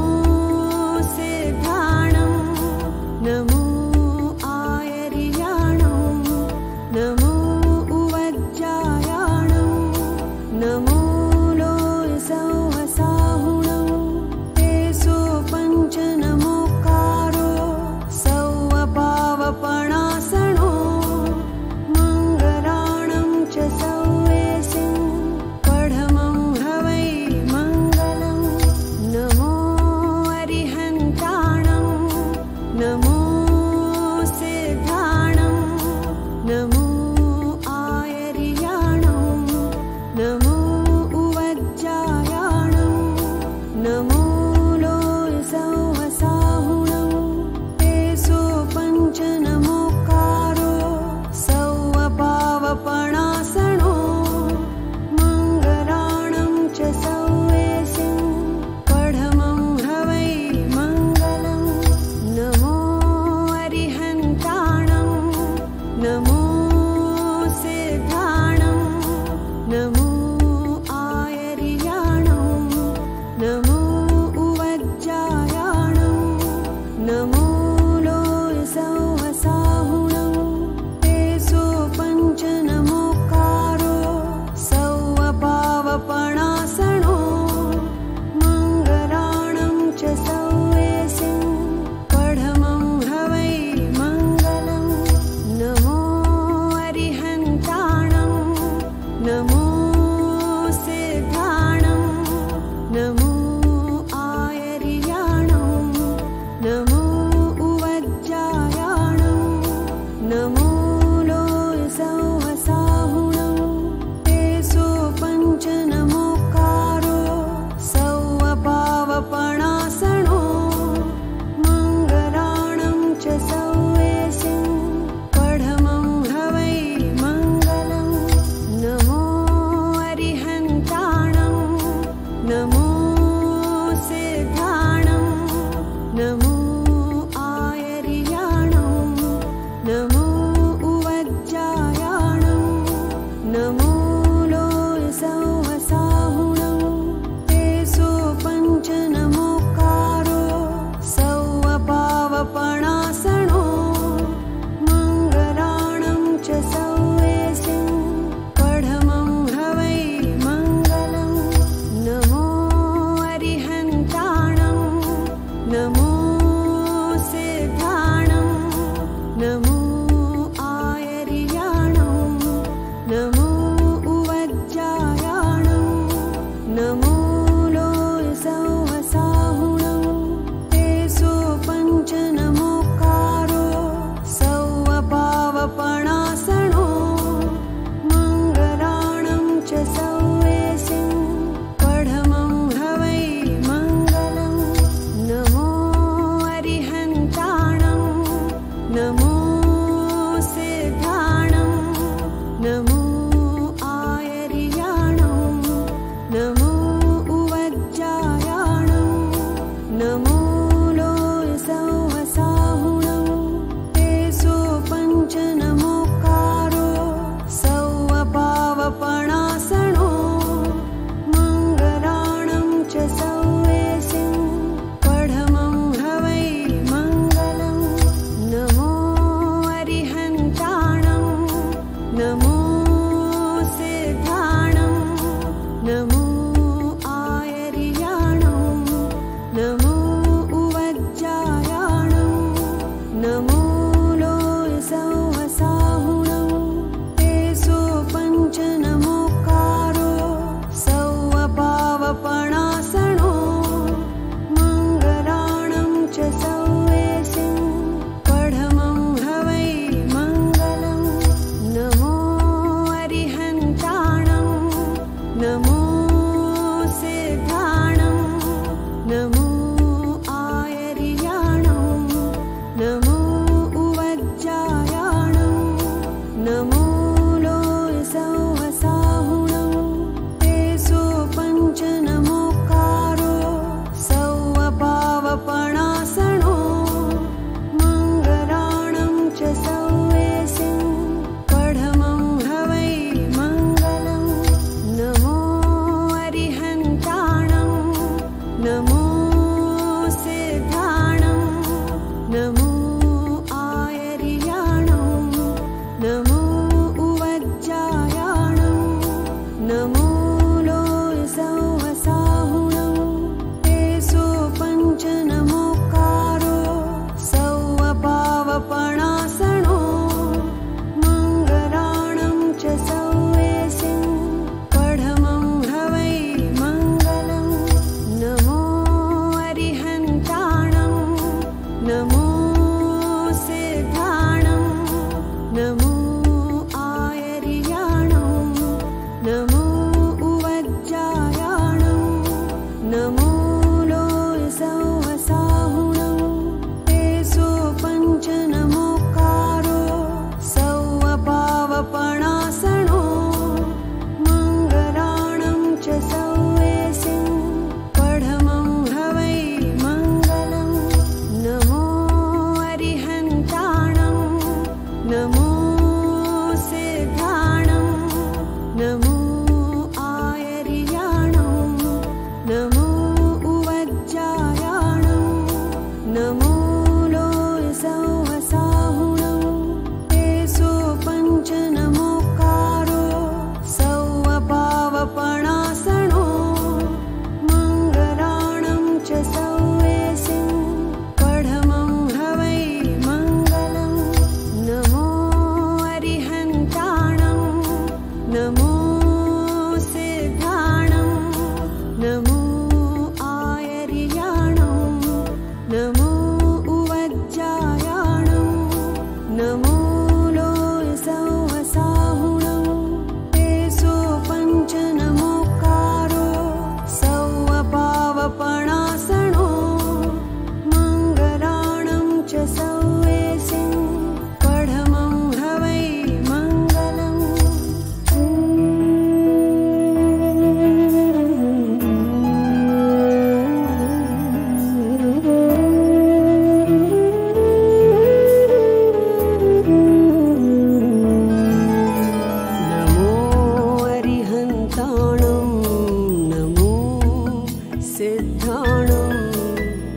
सिद्धाणं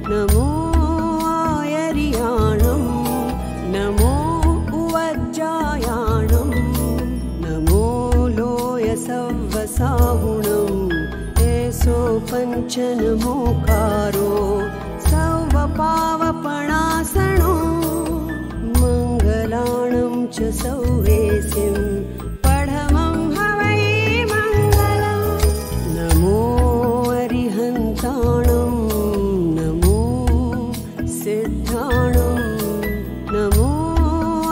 नमो आयर्याणं नमो उवज्जायाणं नमो लोयसव्वसाहुणं एसो पञ्चनमोकारो सौवपावपणासनो मङ्गलाणं च सौवेसिं पढमं हवै मङ्गलम् नमो अरिहन्ताणं नमो सिद्धाणं नमो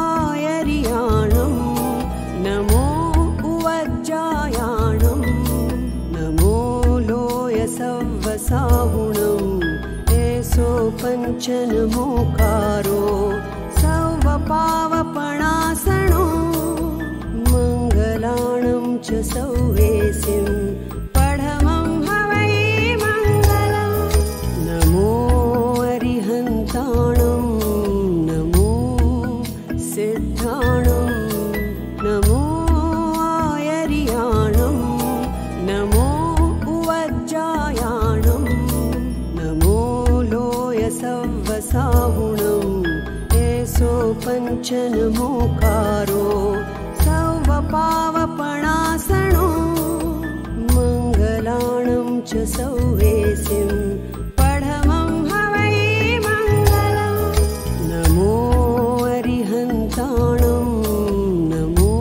आयर्याणं नमो उवज्जायाणं नमो लोयसव्वसाहुणं एसो पञ्चनमोकारो सौवपावपणासनो मङ्गलाणं च सौवेसिं पढमं हवै मङ्गलम् नमो अरिहन्ताणं नमो सिद्धाणं नमो आयर्याणं नमो उवज्जायाणं नमो लोयसव्वसाहुणं एसो पञ्चनमोकारो सौवपावपणासनो मङ्गलाणं च सौवेसिं पढमं हवै मङ्गलम् नमो अरिहन्ताणं नमो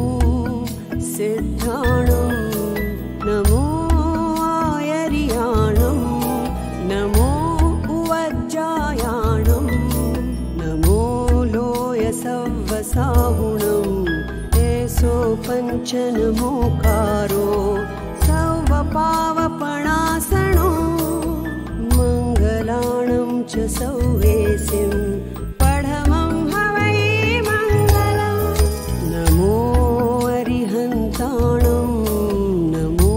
सिद्धाणं नमो आयर्याणं नमो उवज्जायाणं नमो लोयसव्वसाहुणं एसो पञ्चनमोकारो सौवपावपणासनो मङ्गलाणं च सौवेसिं पढमं हवै मङ्गलम् नमो अरिहन्ताणं नमो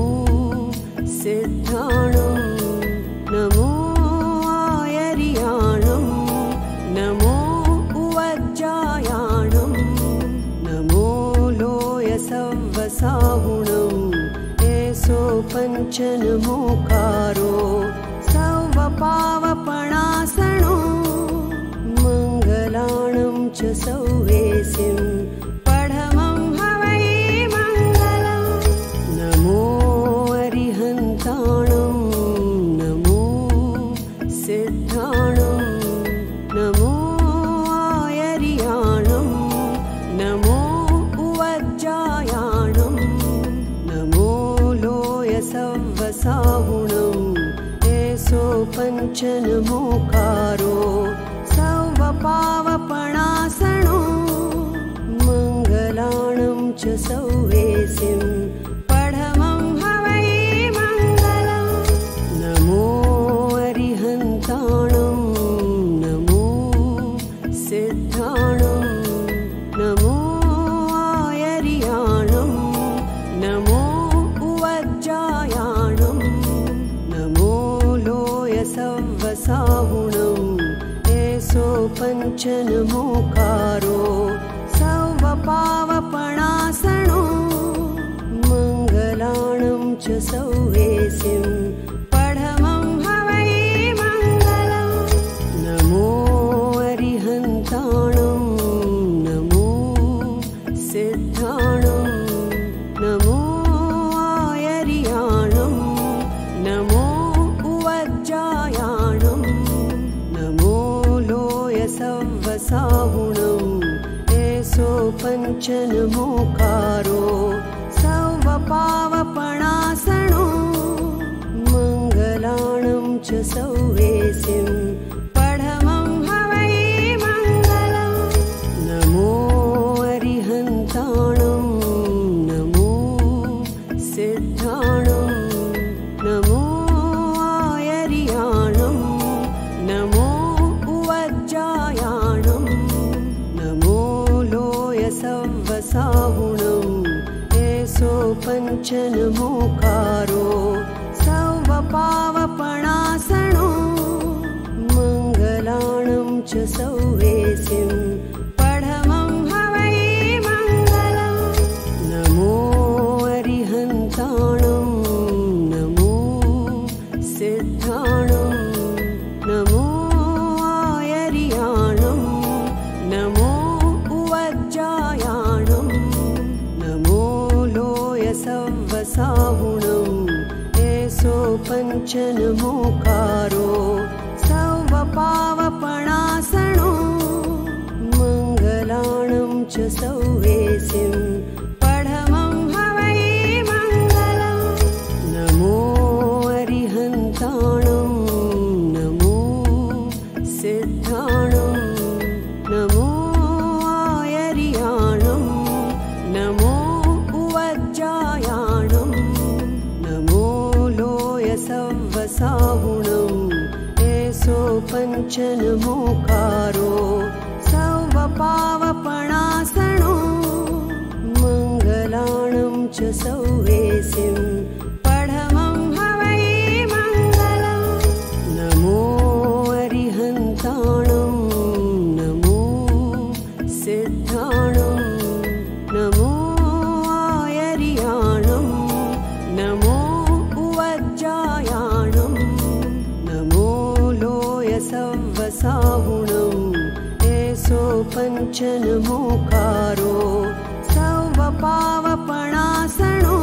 सिद्धाणं नमो आयर्याणं नमो उवज्जायाणं नमो लोयसव्वसाहुणं एसो पञ्चनमोकारो सौवपावपणासनो मङ्गलाणं च सौवेसिं पढमं हवै मङ्गलम् नमो अरिहन्ताणं नमो सिद्धाणं नमो आयर्याणं नमो उवज्जायाणं नमो लोयसव्वसाहुणं एसो पञ्चनमोकारो सौवपावपणासनो मङ्गलाणं च सौवेसिं पढमं हवै मङ्गलम् नमो अरिहन्ताणं नमो सिद्धाणं नमो आयर्याणं नमो उवज्जायाणं नमो लोयसव्वसाहुणं एसो पञ्चनमोकारो सौवपावपणासनो मङ्गलाणं च सौवेसिं पढमं हवै मङ्गलम् नमो अरिहन्ताणं नमो सिद्धाणं नमो आयर्याणं नमो उवज्जायाणं नमो लोयसव्वसाहुणं एसो पञ्चनमोकारो सौवपावपणासनो मङ्गलाणं च सौवेसिं पढमं हवै मङ्गलम् नमो अरिहन्ताणं नमो सिद्धाणं नमो आयर्याणं नमो उवज्जायाणं नमो लोयसव्वसाहुणं एसो पञ्चनमोकारो सौवपावपणासनो मङ्गलाणं च सौवेसिं पढमं हवै मङ्गलम् नमो अरिहन्ताणं नमो सिद्धाणं पञ्चनमोकारो सौवपावपणासनो मङ्गलाणं च सौवेसिं पढमं हवै मङ्गलम् नमो अरिहन्ताणं नमो सिद्धाणं नमो आयर्याणं नमो उवज्जायाणं नमो लोयसव्वसाहुणम् एषो पञ्चनमोकारो सौवपावपणासनो मङ्गलाणं च सौवेसिं पढमं हवै मङ्गलम् नमो अरिहन्ताणं नमो सिद्धाणं नमो आयर्याणं नमो उवज्जायाणं नमो लोयसव्वसाहुणम् एषो पञ्चनमोकारो सौवपावपणासनो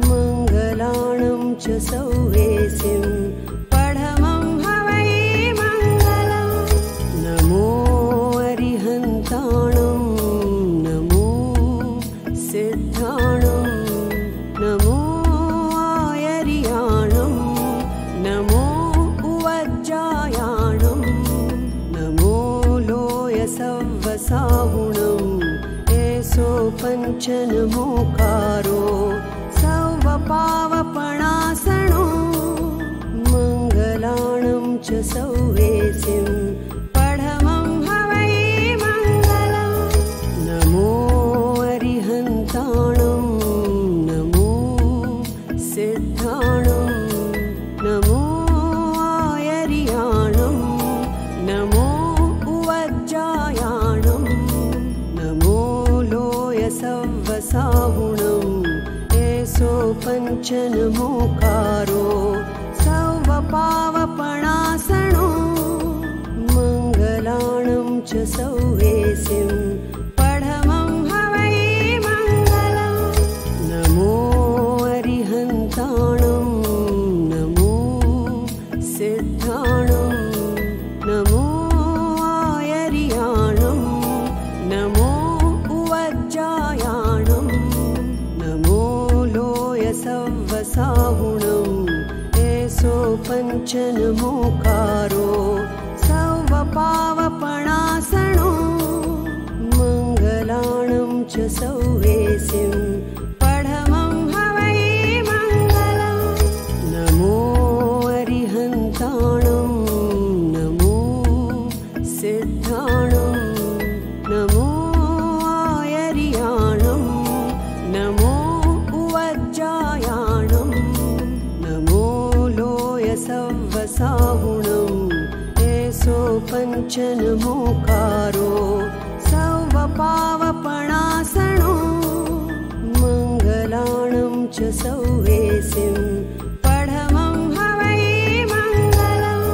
मङ्गलाणं च सौवेसिं पढमं हवै मङ्गलम् नमो अरिहन्ताणं नमो सिद्धाणं नमो आयर्याणं नमो उवज्जायाणं नमो लोयसव्वसाहुणम् एषो पञ्चनमोकारो सौवपावपणासनो मङ्गलाणं च सौवेसिं पढमं हवै मङ्गलम् नमो अरिहन्ताणं नमो सिद्धाणं नमो आयर्याणं नमो उवज्जायाणं नमो लोयसव्वसाहुणम् एषो पञ्चनमोकारो सौवपावपणासनो मङ्गलाणं च सौवेसिं पढमं हवै मङ्गलम् नमो अरिहन्ताणं नमो सिद्धाणं नमो आयर्याणं नमो उवज्जायाणं नमो लोयसव्वसाहुणम् एषो पञ्चनमोकारो सौवपावपणासनो मङ्गलाणं च सौवेसिं पढमं हवै मङ्गलम् नमो अरिहन्ताणं नमो सिद्धाणं नमो आयर्याणं नमो उवज्जायाणं नमो लोयसव्वसाहुणम् एषो पञ्चनमोकारो सौवपावपणासनो मङ्गलाणं च सौवेसिं पढमं हवै मङ्गलम्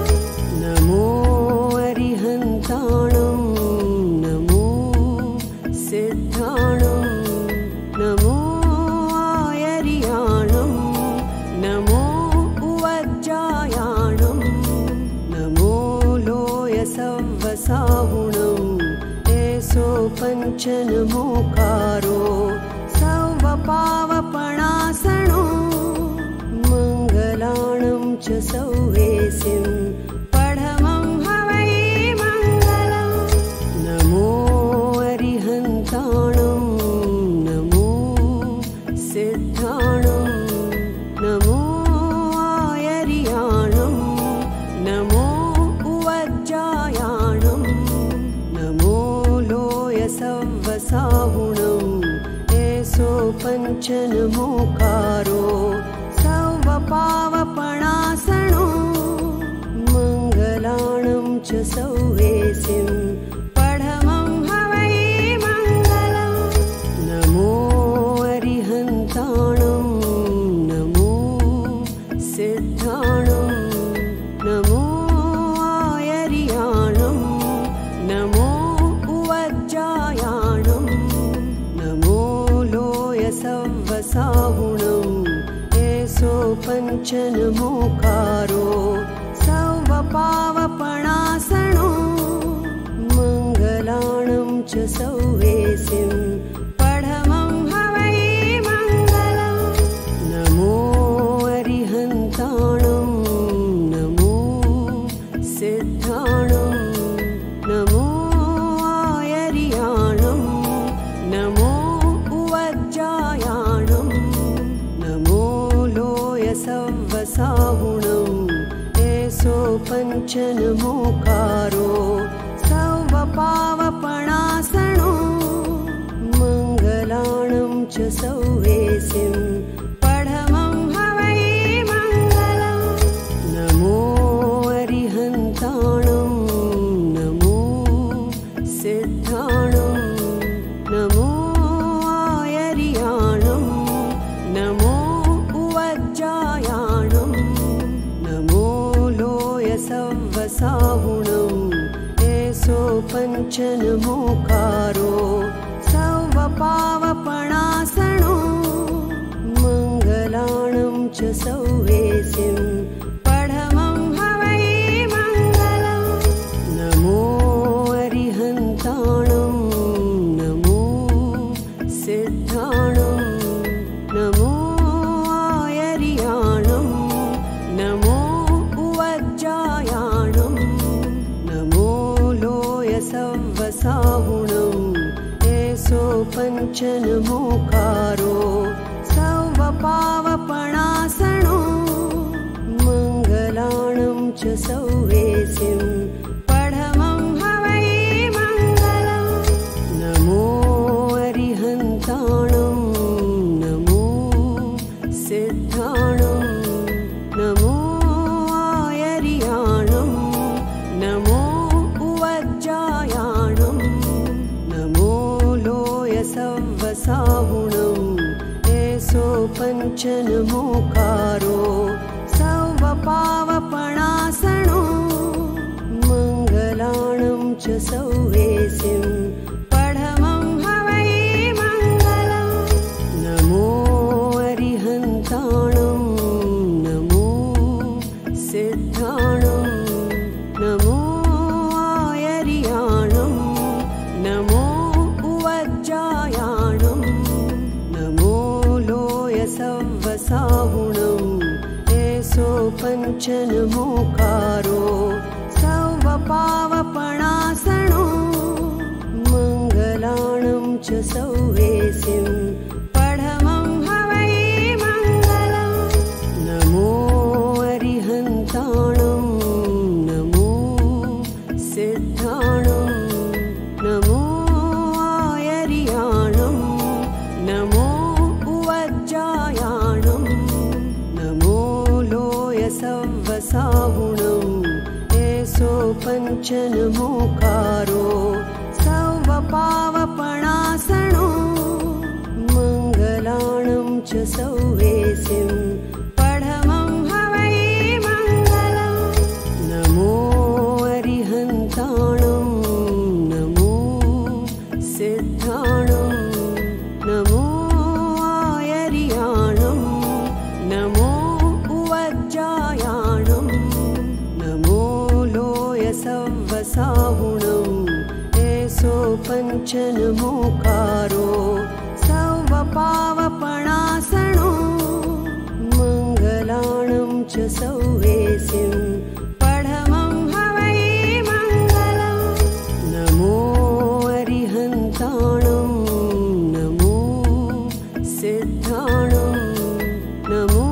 नमो अरिहन्ताणं नमो सिद्धाणं नमो आयर्याणं नमो उवज्जायाणं नमो लोयसव्वसाहुणम् एषो पञ्चनमोकारो सौवपावपणासनो मङ्गलाणं च सौवेसिं पढमं हवै मङ्गलम् नमो अरिहन्ताणं नमो सिद्धाणं नमो आयर्याणं नमो उवज्जायाणं नमो लोयसव्वसाहुणम् एषो पञ्चनमोकारो सौवपावपणासनो मङ्गलाणं च सौवेसिं पढमं हवै मङ्गलम् नमो अरिहन्ताणं नमो सिद्धाणं नमो आयर्याणं नमो उवज्जायाणं नमो लोयसव्वसाहुणम् एषो पञ्च पञ्चनमोकारो सौवपावपणासनो मङ्गलाणं च सौवेसिं पढमं हवै मङ्गलम् नमो अरिहन्ताणं नमो सिद्धाणं नमो आयर्याणं नमो उवज्जायाणं नमो लोयसव्वसाहुणं एषो पञ्चनमोकारो सौवपावपणासनो मङ्गलाणं च सौवेसिं पढमं हवै मङ्गलम् नमो अरिहन्ताणं नमो सिद्धाणं नमो आयर्याणं नमो उवज्जायाणं नमो लोयसव्वसाहुणं एषो पञ्चनमोकारो सौवपावपणासनो मङ्गलाणं च सौवेसिं पढमं हवै मङ्गलम् नमो अरिहन्ताणं नमो सिद्धाणं नमो आयर्याणं नमो उवज्जायाणं नमो लोयसव्वसाहुणं एषो पञ्चनमोकारो सौवपावपणासनो मङ्गलाणं च सौवेसिं पढमं हवै मङ्गलम् नमो अरिहन्ताणं नमो सिद्धाणं नमो आयर्याणं नमो उवज्जायाणं नमो लोयसव्वसाहुणं एषो पञ्चनमोकारो सौवपावपणासनो मङ्गलाणं च सौवेसिं पढमं हवै मङ्गलम् नमो अरिहन्ताणं नमो सिद्धाणं नमो आयर्याणं नमो उवज्जायाणं नमो लोयसव्वसाहुणं एषो पञ्चनमोकारो सौवपावपणासनो मङ्गलाणं च सौवेसिं पढमं हवै मङ्गलम् नमो अरिहन्ताणं नमो सिद्धाणं नमो आयर्याणं नमो उवज्जायाणं नमो लोयसव्वसाहुणं एषो पञ्चनमोकारो सौवपावपणासनो मङ्गलाणं च सौवेसिं पढमं हवै मङ्गलम् नमो अरिहन्ताणं नमो सिद्धाणं नमो आयर्याणं नमो उवज्जायाणं नमो लोयसव्वसाहुणं एषो पञ्चनमोकारो सौवपावपणासनो मङ्गलाणं च सौवेसिं पढमं हवै मङ्गलम् नमो अरिहन्ताणं नमो सिद्धाणं नमो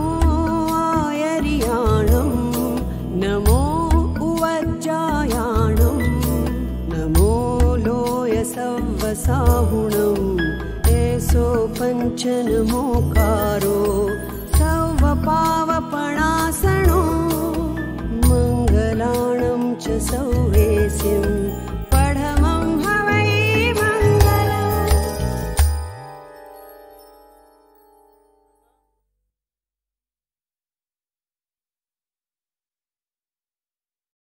आयर्याणं नमो उवज्जायाणं नमो लोयसव्वसाहुणं एषो पञ्चनमोकारो सौवपावपणासनो